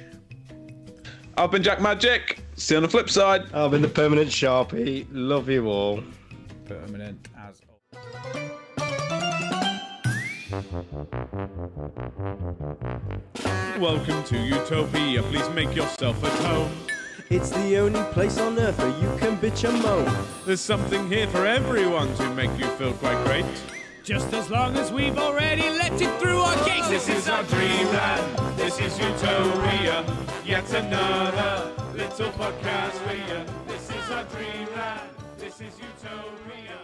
I've been Jack Magic. See you on the flip side. I've been the permanent Sharpie. Love you all. Permanent as Welcome to Utopia. Please make yourself at home. It's the only place on earth where you can bitch and moan. There's something here for everyone to make you feel quite great. Just as long as we've already let it through our gates. This is our dreamland. This is Utopia. Yet another little podcast for you. This is our dreamland. This is Utopia.